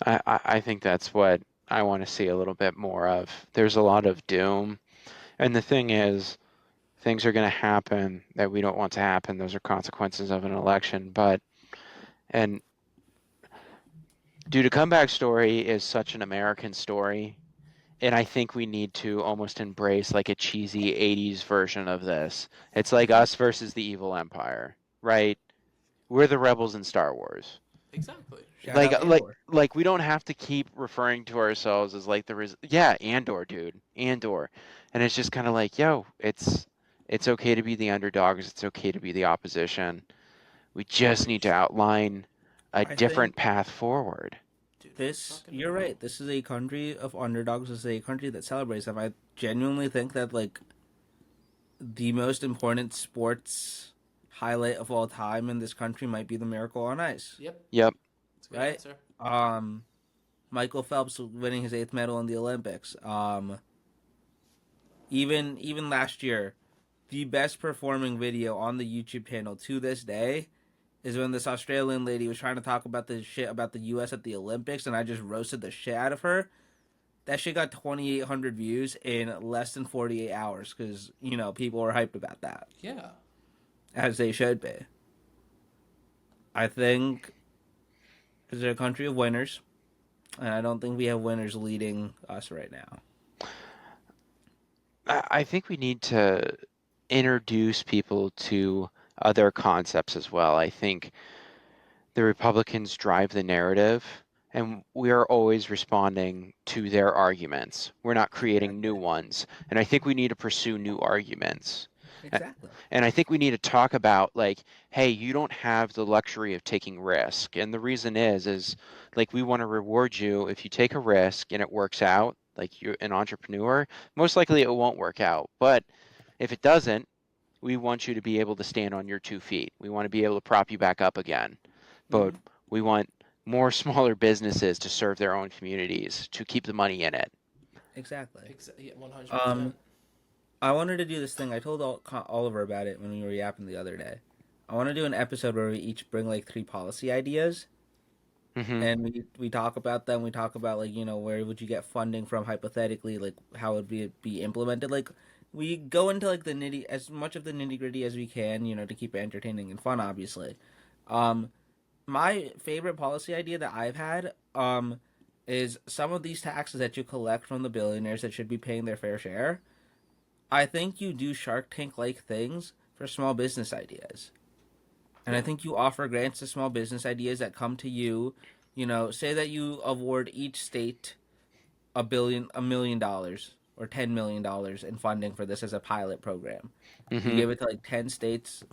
I think that's what I want to see a little bit more of. There's a lot of doom. And the thing is, things are going to happen that we don't want to happen. Those are consequences of an election. And dude, a comeback story is such an American story. And I think we need to almost embrace like a cheesy 80s version of this. It's like Mm-hmm. us versus the evil empire, right? We're the rebels in Star Wars. Exactly. Shout Like out like Andor. like we don't have to keep referring to ourselves as like yeah, Andor, dude. Andor. And it's just kind of like, yo, it's okay to be the underdogs, it's okay to be the opposition. We just need to outline a I different think path forward. Dude, for this. fucking You're real. right. This is a country of underdogs. This is a country that celebrates them. I genuinely think that like the most important sports highlight of all time in this country might be the Miracle on Ice, Yep. Yep. That's a good right? answer. Um, Michael Phelps winning his eighth medal in the Olympics. Even last year, the best performing video on the YouTube channel to this day is when this Australian lady was trying to talk about the shit about the U.S. at the Olympics, and I just roasted the shit out of her. That shit got 2,800 views in less than 48 hours because people were hyped about that, Yeah. as they should be. I think it's a country of winners, and I don't think we have winners leading us right now. I think we need to introduce people to other concepts as well. I think the Republicans drive the narrative, and we are always responding to their arguments. We're not creating new Exactly. ones. And I think we need to pursue new arguments. A- Exactly. And I think we need to talk about like, hey, you don't have the luxury of taking risk. And the reason is like we want to reward you if you take a risk and it works out, like you're an entrepreneur, most likely it won't work out. But if it doesn't, we want you to be able to stand on your 2 feet. We want to be able to prop you back up again. But Hmm. we want more smaller businesses to serve their own communities, to keep the money in it. Exactly. Yeah, 100%. Um, I wanted to do this thing. I told Oliver about it when we were yapping the other day. I want to do an episode where we each bring like three policy ideas, Hmm. and we talk about them. We talk about like where would you get funding from hypothetically, like how would be implemented. Like we go into like the nitty as much of the nitty gritty as we can, to keep it entertaining and fun, obviously. Um, my favorite policy idea that I've had is some of these taxes that you collect from the billionaires that should be paying their fair share. I think you do Shark Tank like things for small business ideas. And I Yeah. think you offer grants to small business ideas that come to you. Say that you award each state $1 million or $10 million in funding for this as a pilot program. You Hmm. give it to like 10 states.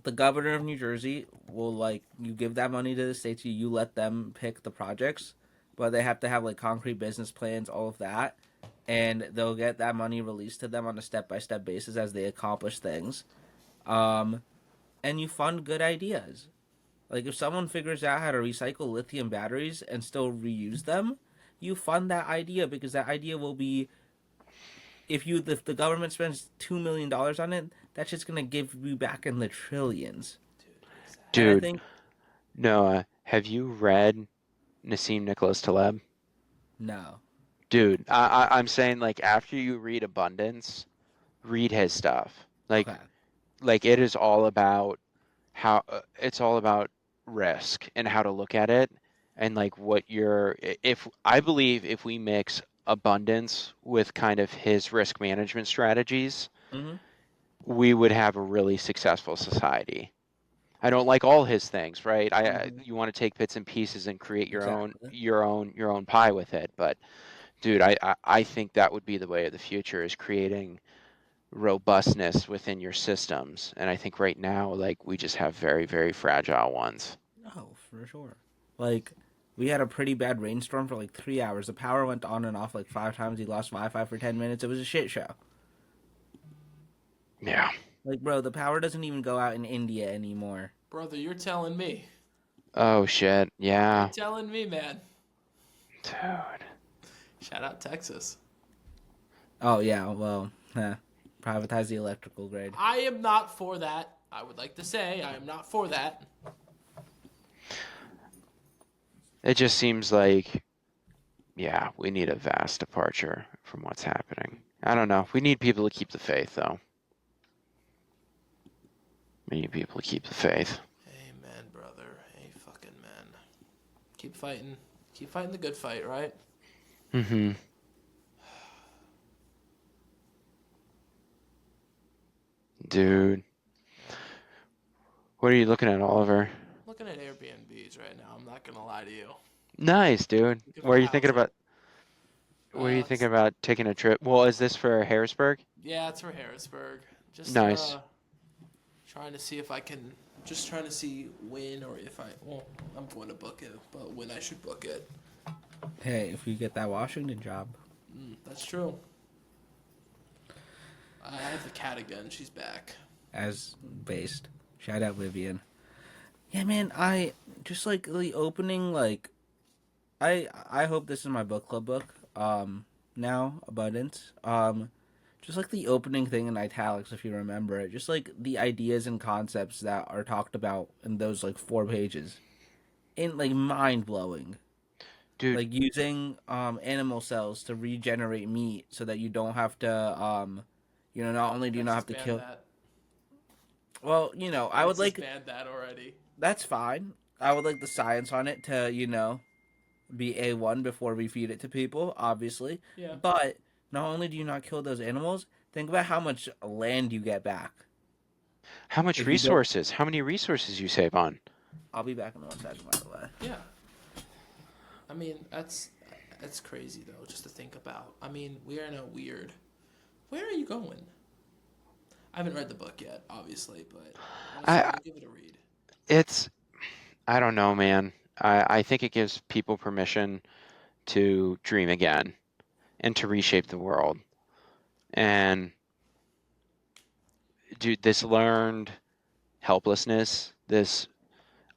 The governor of New Jersey will like you give that money to the states. You let them pick the projects, but they have to have like concrete business plans, all of that, and they'll get that money released to them on a step by step basis as they accomplish things. Um, and you fund good ideas. Like if someone figures out how to recycle lithium batteries and still reuse them, you fund that idea because that idea will be if the government spends $2 million on it, that's just gonna give you back in the trillions. Dude, And I Dude, think Noah, have you read Nassim Nicholas Taleb? no. Dude, I'm saying like after you read Abundance, read his stuff. Okay. Like it is all about how it's all about risk and how to look at it and like what you're if I believe if we mix abundance with kind of his risk management strategies, Mm-hmm. we would have a really successful society. I don't like all his things, right? Mm-hmm. You want to take bits and pieces and create Exactly. your own pie with it, but dude, I think that would be the way of the future is creating robustness within your systems. And I think right now, like we just have very, very fragile ones. Oh, for sure. Like we had a pretty bad rainstorm for like 3 hours. The power went on and off like 5 times. He lost Wi-Fi for 10 minutes. It was a shit show. Yeah. Like, bro, the power doesn't even go out in India anymore. brother, you're telling me. Oh shit. You're Yeah. telling me, man. Dude. Shout out Texas. Oh yeah, well, privatize the electrical grid. I am not for that. I would like to say I am not for that. It just seems like, yeah, we need a vast departure from what's happening. I don't know. We need people to keep the faith, though. We need people to keep the faith. Amen, brother. Hey, fucking man. Keep fighting. Keep fighting the good fight, right? Mm-hmm. Dude. Yeah. What are you looking at, Oliver? Looking at Airbnb. overseas right now. I'm not gonna lie to you. Nice, dude. Thinking Where about are you thinking housing. about? Where are you thinking It's, about taking a trip? Well, is this for Harrisburg? yeah, it's for Harrisburg. Just Nice. trying to see if I can. Just trying to see when or if I. Well, I'm going to book it, but when I should book it. Hey, if you get that Washington job, That's true. I have the cat again. She's back. as based. Shout out Vivian. Yeah, man. I just like the opening. Like, I hope this is my book club book. Now abundance. Just like the opening thing in italics, if you remember it. Just like the ideas and concepts that are talked about in those like 4 pages. In like mind blowing. Dude, Like using animal cells to regenerate meat so that you don't have to not only do you not Netflix have to banned kill. that. Well, I would Netflix like banned that already. that's fine. I would like the science on it to be A1 before we feed it to people, obviously. Yeah. But not only do you not kill those animals, think about how much land you get back how much if you don't. resources? How many resources you save on? I'll be back in 1 second, by the way. Yeah. I mean, that's crazy though, just to think about. I mean, we are in a weird. Where are you going? I haven't read the book yet, obviously, but honestly, I I'll give it a read. it's I don't know, man. I think it gives people permission to dream again and to reshape the world. And dude, this learned helplessness, this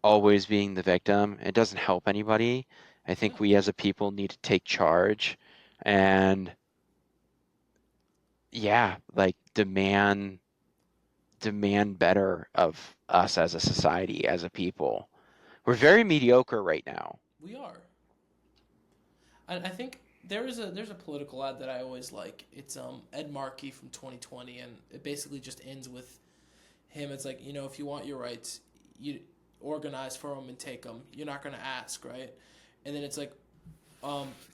always being the victim, it doesn't help anybody. I Yeah. think we as a people need to take charge and yeah, like demand better of us as a society, as a people. We're very mediocre right now. We are. I think there's a political ad that I always like. It's Ed Markey from 2020, and it basically just ends with him. It's like, if you want your rights, you organize for them and take them. You're not gonna ask, right? And then it's like,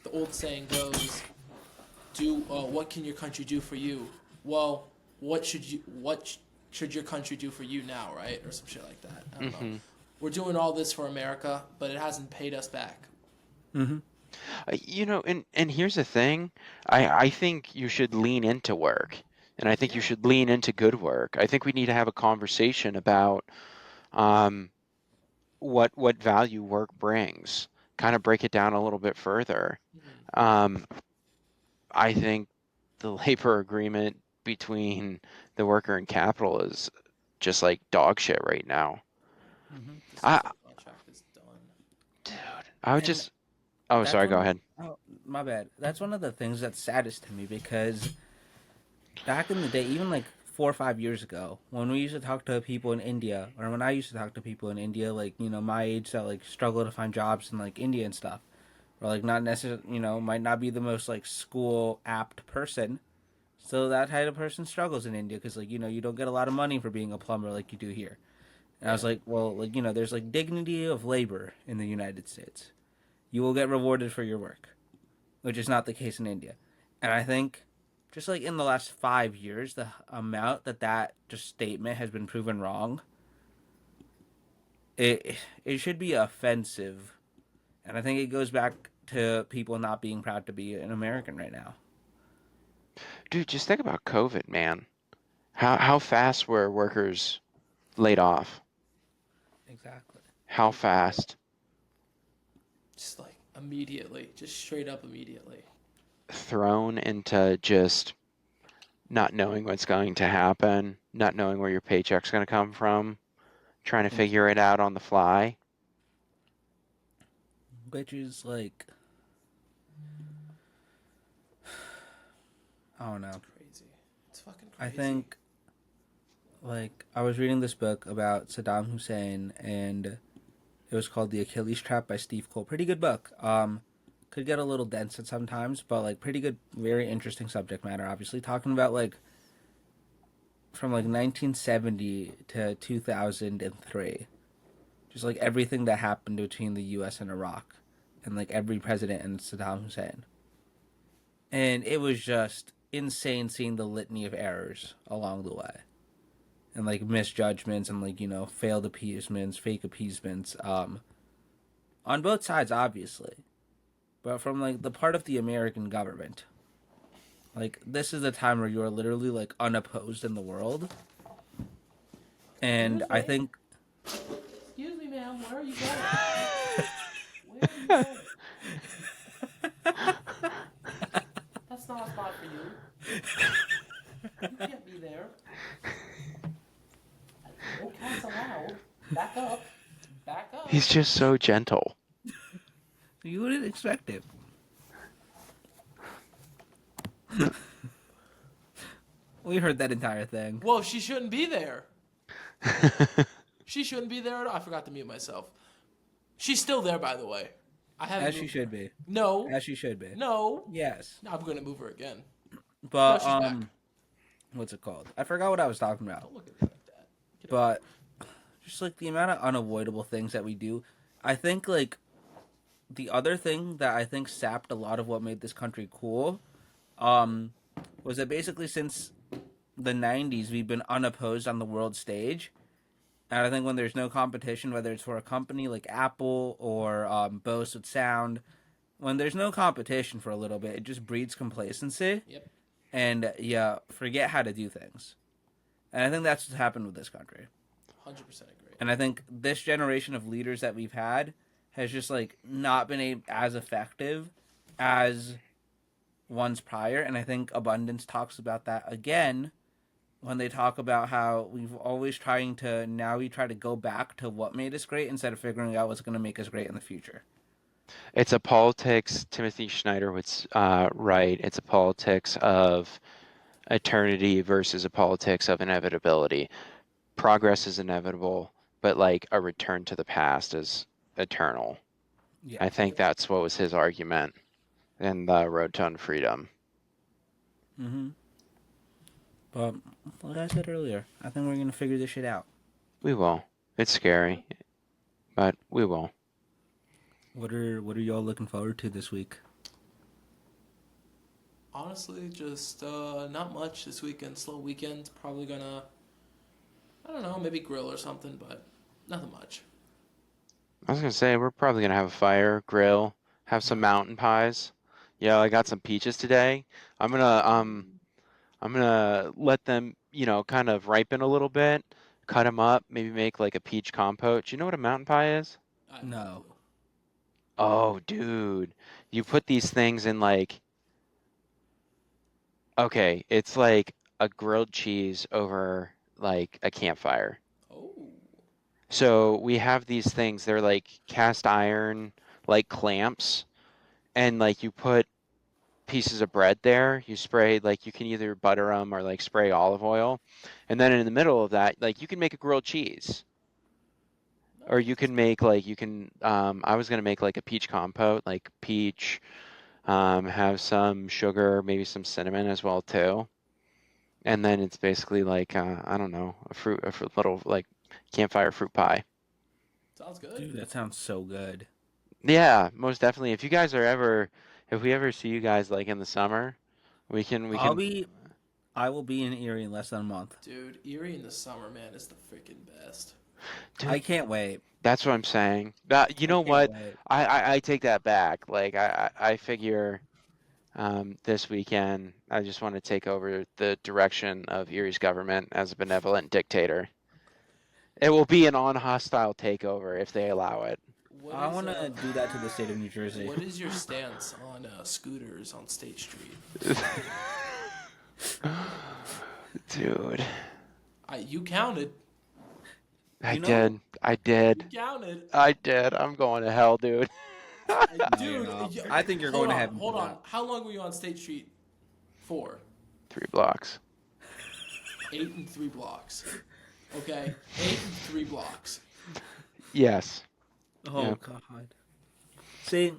the old saying goes, "Do what can your country do for you?" Well, what should your country do for you now, right? Or some shit like that. I don't know. hmm We're doing all this for America, but it hasn't paid us back. Mm-hmm. and here's the thing. I think you should lean into work, and I think you Yeah. should lean into good work. I think we need to have a conversation about um, what value work brings. Kind of break it down a little bit further. Mm-hmm. Um, I think the labor agreement between the worker and capital is just like dog shit right now. Mm-hmm. The I, social contract is done. dude, I would And just. Oh, that's sorry. one Go of ahead. oh, my bad. That's one of the things that's saddest to me because back in the day, even like 4 or 5 years ago, when we used to talk to people in India, or when I used to talk to people in India, like my age that like struggle to find jobs in like India and stuff, or like not necessarily, might not be the most like school apt person. So that type of person struggles in India because like you don't get a lot of money for being a plumber like you do here. And I Yeah. was like, well, like there's like dignity of labor in the United States. You will get rewarded for your work, which is not the case in India. And I think just like in the last 5 years, the amount that just statement has been proven wrong, it should be offensive. And I think it goes back to people not being proud to be an American right now. Dude, just think about COVID, man. How fast were workers laid off? Exactly. How Immediately. fast? Just like immediately. Just straight up immediately. Thrown into just not knowing what's going to happen, not knowing where your paycheck's going to come from, trying to figure it out on the fly. Which is like, I don't know. It's crazy. It's fucking I crazy. think like I was reading this book about Saddam Hussein and it was called The Achilles Trap by Steve Cole. Pretty good book. Could get a little dense at sometimes, but like pretty good, very interesting subject matter. Obviously, talking about like from like 1970 to 2003, just like everything that happened between the U.S. and Iraq, and like every president and Saddam Hussein, and it was just insane seeing the litany of errors along the way, and like misjudgments and like failed appeasements, fake appeasements. on both sides, obviously, but from like the part of the American government. Like this is a time where you are literally like unopposed in the world, and Excuse I me. think Excuse me, ma'am. Where are you going? Where are you going? That's not a spot for you. You can't be there. No cats allowed. Back up. Back up. He's just so gentle. you wouldn't expect it. We heard that entire thing. Whoa, she shouldn't be there. She shouldn't be there at all. I forgot to mute myself. She's still there, by the way. I haven't As she moved her. should be. No. As she should be. No. Yes. No, I'm gonna move her again. No, But she's back. what's it called? I forgot what I was talking about. Don't look at me like that. Get But just like the amount of unavoidable things that we do, I think like the other thing that I think sapped a lot of what made this country cool, um, was that basically since the '90s we've been unopposed on the world stage. And I think when there's no competition, whether it's for a company like Apple or Bose with sound, when there's no competition for a little bit, it just breeds complacency, Yep. and you forget how to do things. And I think that's what's happened with this country. 100% agree. And I think this generation of leaders that we've had has just like not been as effective as ones prior. And I think Abundance talks about that again when they talk about how we've always trying to now we try to go back to what made us great instead of figuring out what's going to make us great in the future. It's a politics, Timothy Schneider would write, it's a politics of eternity versus a politics of inevitability. Progress is inevitable, but like a return to the past is eternal. Yeah. I think that's what was his argument in the Road to Unfreedom. Mm-hmm. But like I said earlier, I think we're gonna figure this shit out. We will. It's scary, but we will. What are y'all looking forward to this week? Honestly, just not much this weekend. Slow weekend. Probably gonna, I don't know, maybe grill or something, but nothing much. I was gonna say we're probably gonna have a fire, grill, have some Nice. mountain pies. Yeah, I got some peaches today. I'm gonna I'm gonna let them, kind of ripen a little bit, cut them up, maybe make like a peach compote. Do you know what a mountain pie is? I have no No. clue. Oh, dude. You put these things in like, okay, it's like a grilled cheese over like a campfire. Oh, So we have these things, they're like cast iron, like clamps, and like you put pieces of bread there. You spray like you can either butter them or like spray olive oil. And then in the middle of that, like you can make a grilled cheese. Or you nice. can make like I was gonna make like a peach compote, like peach, have some sugar, maybe some cinnamon as well too. And then it's basically like I don't know, a little like campfire fruit pie. Sounds good. Dude, that sounds so good. Yeah, most definitely. If we ever see you guys like in the summer, we I'll can be I will be in Erie in less than a month. Dude, Erie in the summer, man, is the freaking best. I dude, can't wait. that's what I'm saying. You I know can't what? wait. I take that back. Like I figure this weekend I just want to take over the direction of Erie's government as a benevolent dictator. It will be an on-hostile takeover if they allow it. What I is want to do that to the state of New Jersey. what is your stance on scooters on State Street? Dude, You counted. I You know, did. I You did. counted. I did. I'm going to hell, dude. no, you're Dude, not. I think you're going to heaven for hold on. that. How long were you on State Street for? 3 blocks. 8 and 3 blocks. Okay, 8 and 3 blocks. Yes. Oh Yep. God. See,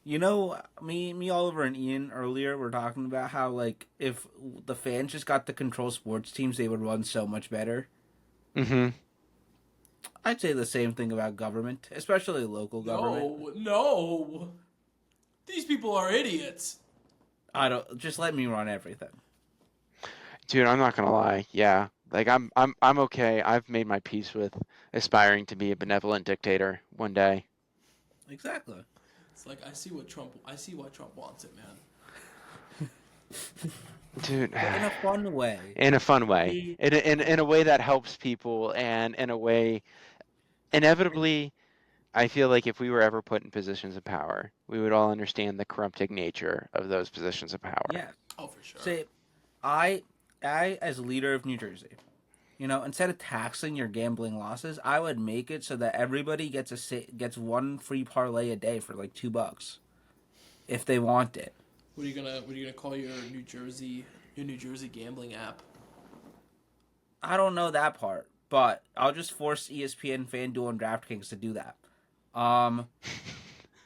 you know, me, Oliver, and Ian earlier were talking about how like if the fans just got to control sports teams, they would run so much better. Mm-hmm. I'd say the same thing about government, especially local government. No, no. These people are idiots. I don't just let me run everything. Dude, I'm not gonna lie. Yeah. Like I'm okay. I've made my peace with aspiring to be a benevolent dictator one day. Exactly. It's like I see why Trump wants it, man. Dude. But in a fun way. In a fun way, He in a way that helps people, and in a way, inevitably, I feel like if we were ever put in positions of power, we would all understand the corrupting nature of those positions of power. yeah. Oh, for sure. Say I I as leader of New Jersey, instead of taxing your gambling losses, I would make it so that everybody gets one free parlay a day for like $2 if they want it. What are you gonna call your New Jersey gambling app? I don't know that part, but I'll just force ESPN, FanDuel, and DraftKings to do that. Um,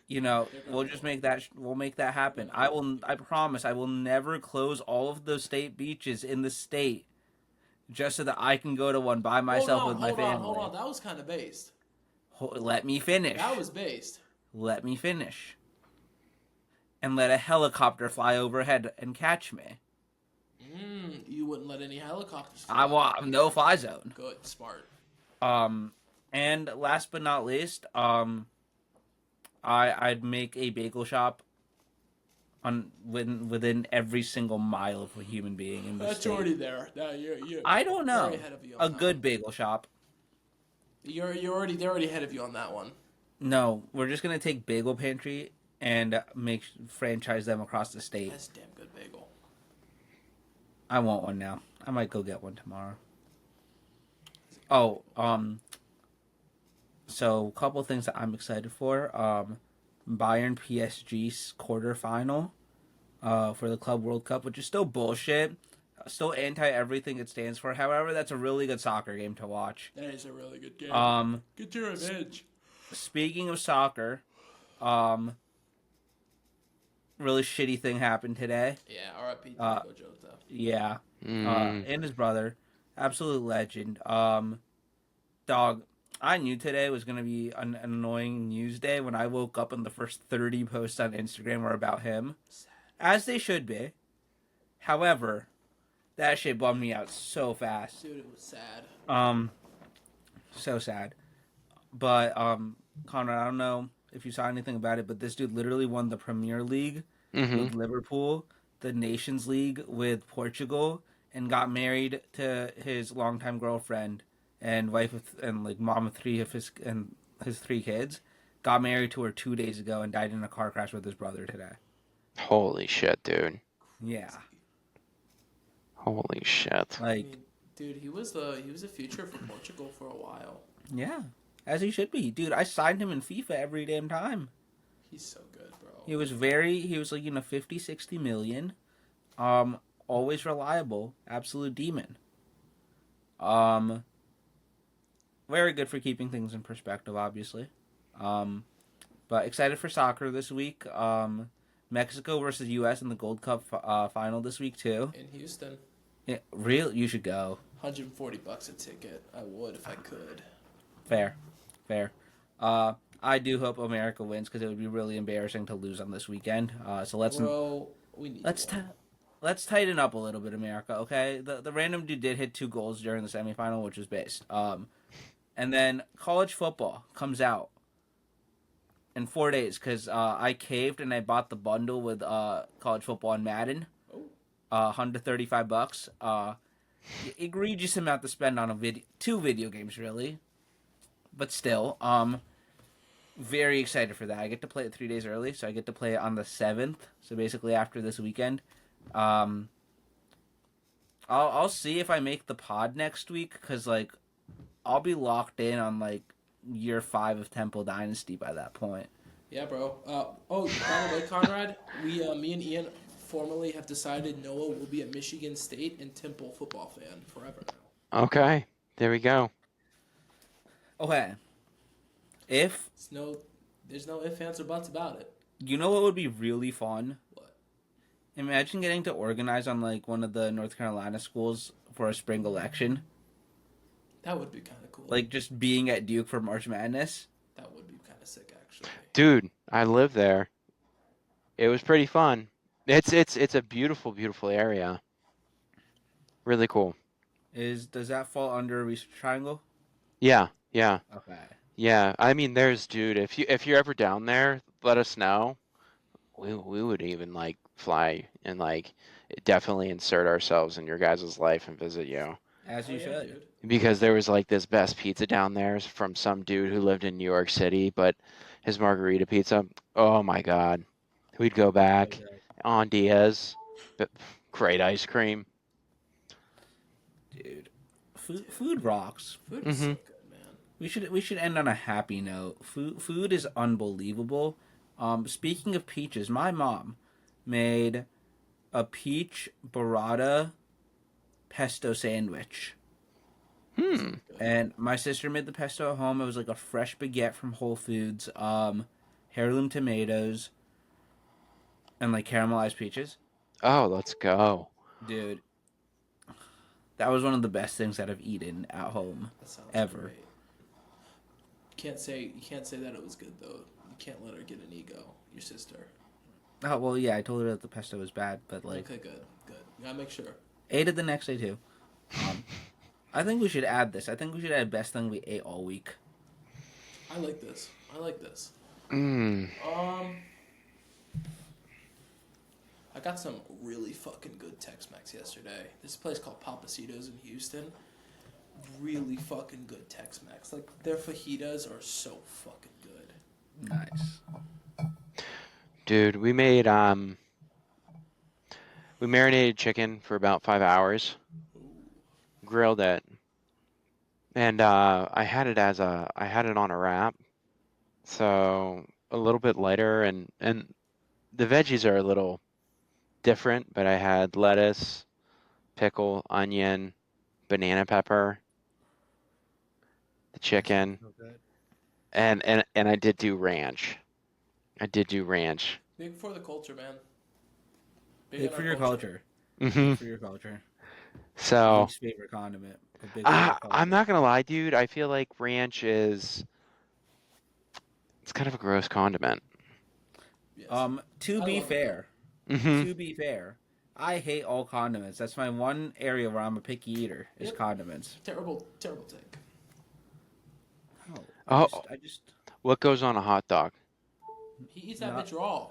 They're gonna we'll just fuck. make that happen. They're gonna fuck I people. promise I will never close all of the state beaches in the state just so that I can go to one by myself with my Hold family. on. That was kind of based. Let me That finish. was based. Let me finish. And let a helicopter fly overhead and catch me. You wouldn't let any helicopters I fly. want no fly zone. Good, smart. Um, and last but not least, I'd make a bagel shop within every single mile of a human being in the That's state. already there. No, you're I don't they're already know. ahead of you on A that good one. bagel shop. They're already ahead of you on that one. No, we're just gonna take Bagel Pantry and make franchise them across the state. That's a damn good bagel. I want one now. I might go get one tomorrow. Oh, so a couple things that I'm excited for. Bayern PSG's quarterfinal, for the Club World Cup, which is still bullshit. Still anti everything it stands for. However, that's a really good soccer game to watch. That is a really good game. Um, Get your revenge. Speaking of soccer, um, really shitty thing happened today. Yeah, R.I.P. Uh, Diego Jota. yeah, Mm. and his brother, absolute legend. Dog, I knew today was gonna be an annoying news day when I woke up and the first 30 posts on Instagram were about him, Sad. as they should be. However, that shit bummed me out so fast. Dude, it was sad. Um, so sad. But Conrad, I don't know if you saw anything about it, but this dude literally won the Premier League Mm-hmm. with Liverpool, the Nations League with Portugal, and got married to his longtime girlfriend and wife and like mom of three of his 3 kids. Got married to her 2 days ago and died in a car crash with his brother today. Holy shit, dude. Yeah, Holy shit. I like mean, dude, he was a future for Portugal for a while. yeah, as he should be, dude. I signed him in FIFA every damn time. He's so good, bro. He was like 50, 60 million. Always reliable, absolute demon. Um, Very good for keeping things in perspective, obviously. Um, but excited for soccer this week. Mexico versus U.S. in the Gold Cup final this week too. In Houston, Yeah, real, you should go. $140 a ticket. I would if I could. Fair, fair. I do hope America wins because it would be really embarrassing to lose on this weekend. So Bro, we need let's to win. let's tighten up a little bit, America. Okay, the random dude did hit 2 goals during the semifinal, which was based. And then college football comes out in 4 days because I caved and I bought the bundle with college football and Madden. Oh, $135. Egregious amount to spend on 2 video games, really, but still. Very excited for that. I get to play it 3 days early, so I get to play it on the 7th. So basically after this weekend. Um, I'll see if I make the pod next week because like I'll be locked in on like year 5 of Temple Dynasty by that point. yeah, bro. Oh, by the way, Conrad, me and Ian formally have decided Noah will be a Michigan State and Temple football fan forever now. Okay, there we go. Okay, if There's no ifs, ands, or buts about it. you know what would be really fun? What? Imagine getting to organize on like one of the North Carolina schools for a spring election. That would be kind of cool. Like just being at Duke for March Madness. That would be kind of sick, actually. Dude, I lived there. It was pretty fun. It's a beautiful, beautiful area. Really cool. Does that fall under Research Triangle? Yeah, yeah. Okay. Yeah, I mean, dude, if you're ever down there, let us know. We would even like fly and like definitely insert ourselves in your guys' life and visit you. As Hell you yeah, should. dude. Because there was like this best pizza down there from some dude who lived in New York City, but his margarita pizza, oh my God. We'd go So back good. on Diaz, but great ice cream. Dude. Dude, Food rocks. food is so Hmm. good, man. We should end on a happy note. Food is unbelievable. Speaking of peaches, my mom made a peach burrata pesto sandwich. That Hmm. sounds good. And my sister made the pesto at home. It was like a fresh baguette from Whole Foods, heirloom tomatoes, and like caramelized peaches. Oh, let's go. Dude, that was one of the best things that I've eaten at home That sounds ever. great. You can't say that it was good though. You can't let her get an ego. Your sister. Oh well, yeah, I told her that the pesto was bad, but like Okay, good, good. You gotta make sure. ate it the next day too. Um, I think we should add this. I think we should add best thing we ate all week. I like this. I like this. Mm. Um, I got some really fucking good Tex-Mex yesterday. This place called Papacitos in Houston. Really fucking good Tex-Mex. Like their fajitas are so fucking good. Nice. Dude, we marinated chicken for about 5 hours, Ooh, grilled it, and I had it on a wrap, so a little bit lighter and the veggies are a little different, but I had lettuce, pickle, onion, banana pepper, the That sounds chicken, so good. and I did do ranch. I did do ranch. big for the culture, man. Big Big in for our your culture. culture. Big Hmm. for your culture. So Least favorite condiment, but big for your I'm culture. not gonna lie, dude. I feel like it's kind of a gross condiment. Yes, To I be love it though. fair, Hmm. to be fair, I hate all condiments. That's my one area where I'm a picky eater is Yep. condiments. Terrible, terrible take. Oh, Oh, I just what goes on a hot dog? He eats that not. bitch raw,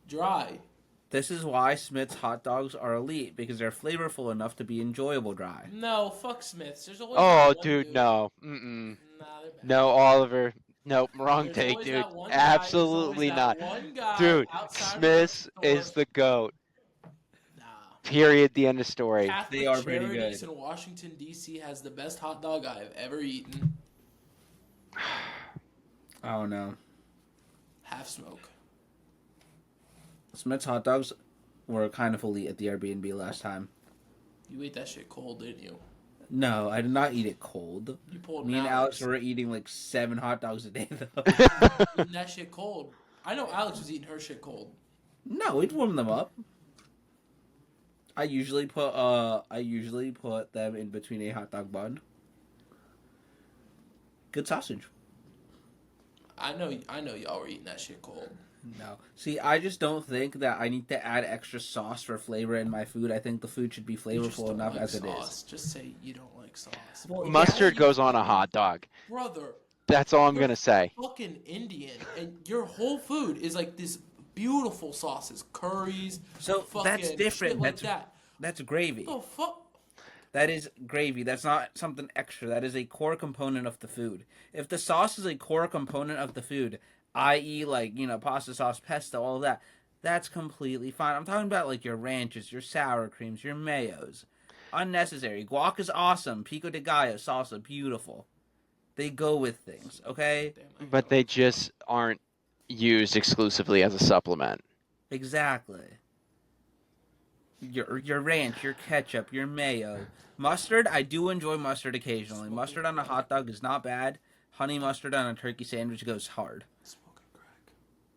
dry. This is why Smith's hot dogs are elite because they're flavorful enough to be enjoyable dry. No, fuck Smiths. There's always that Oh, one dude, dude. no. Mm-mm. Nah, they're bad. No, Oliver. Nope, wrong There's take, always dude. that one guy. There's always Absolutely that not. one guy Dude, outside of the Smith's store. is the GOAT. Nah. Period. The end of story. They Catholic are pretty Charities good. in Washington D.C. has the best hot dog I have ever eaten. Oh no, Half smoke. Smith's hot dogs were kind of elite at the Airbnb last time. You ate that shit cold, didn't you? No, I did not eat it cold. You pulled an Me and Alex Alex. were eating like 7 hot dogs a day though. Eating that shit cold. I know Alex was eating her shit cold. No, we'd warm them up. I usually put them in between a hot dog bun. Good sausage. I know y'all were eating that shit cold. No. See, I just don't think that I need to add extra sauce for flavor in my food. I think the food should be You just flavorful don't enough like as it is. sauce. Just say you don't like sauce. Well, If that's Mustard yes. you goes on a fucking hot dog. brother, That's all I'm you're gonna say. fucking Indian, and your whole food is like this beautiful sauces, curries, So that's fucking shit different. like that. That's gravy. The fuck? That is gravy. That's not something extra. That is a core component of the food. If the sauce is a core component of the food, i.e., like, pasta sauce, pesto, all of that, that's completely fine. I'm talking about like your ranches, your sour creams, your mayos. Unnecessary. Guac is awesome. Pico de gallo, salsa, beautiful. They go with things, okay? Damn, I hate But all they this shit. just aren't used exclusively as a supplement. Exactly. Your ranch, your ketchup, your mayo, mustard. I do enjoy mustard occasionally. Smoking Mustard on a crack. hot dog is not bad. Honey mustard on a turkey sandwich goes hard. Smoking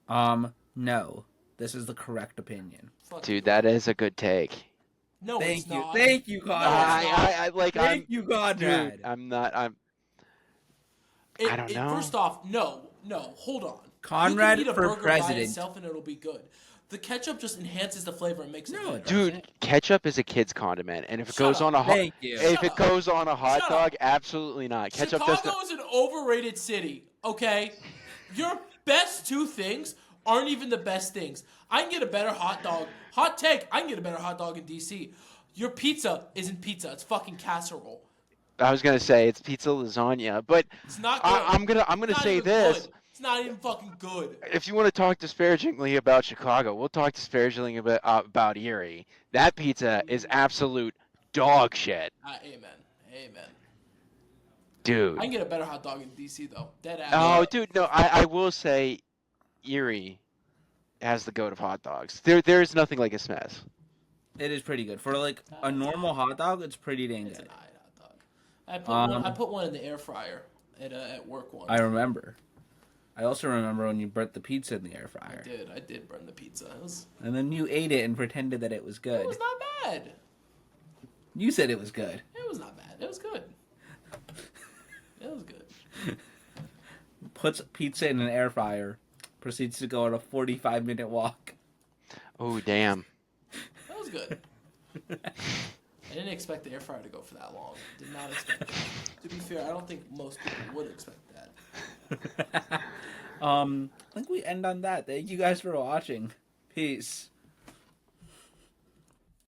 crack. No, this is the correct opinion. Fuck Dude, you. that is a good take. No, it's not. Thank you, No, it's Conrad. not. I like Thank I'm you, dude, Conrad. I'm not I don't First know. off, no, hold on. You can Conrad eat a for burger by president. itself and it'll be good. The ketchup just enhances the flavor and makes it No, better. it Dude, doesn't. ketchup is a kid's condiment, and if it Shut goes up. on a hot, Thank you. if Shut it up. goes on a hot Shut dog, up. absolutely not. Ketchup does Chicago not. is an overrated city, okay? Your best two things aren't even the best things. I can get a better hot dog. Hot take, I can get a better hot dog in DC. Your pizza isn't pizza, it's fucking casserole. I was gonna say it's pizza lasagna, but It's not good. I'm gonna It's not say even this. good. It's not even fucking good. If you want to talk disparagingly about Chicago, we'll talk disparagingly about Erie. That pizza is absolute dog shit, Amen. Amen. I dude. can get a better hot dog in DC though. Dead ass. Oh, dude, no, I will say Erie has the goat of hot dogs. There is nothing like a Smith's. It is pretty good for like a normal hot dog. It's pretty dang It's an good. alright hot dog. I Um, put one in the air fryer at work once. I remember. I also remember when you burnt the pizza in the air I fryer, did. I did burn the pizza. and then you ate it and pretended that it was It good. was not bad. You said it was good. It was not bad. It was good. It was good. Puts pizza in an air fryer, proceeds to go on a 45-minute walk. Oh, damn. That was good. I didn't expect the air fryer to go for that long. Did not expect it. To be fair, I don't think most people would expect that. I think we end on that. Thank you guys for watching. Peace.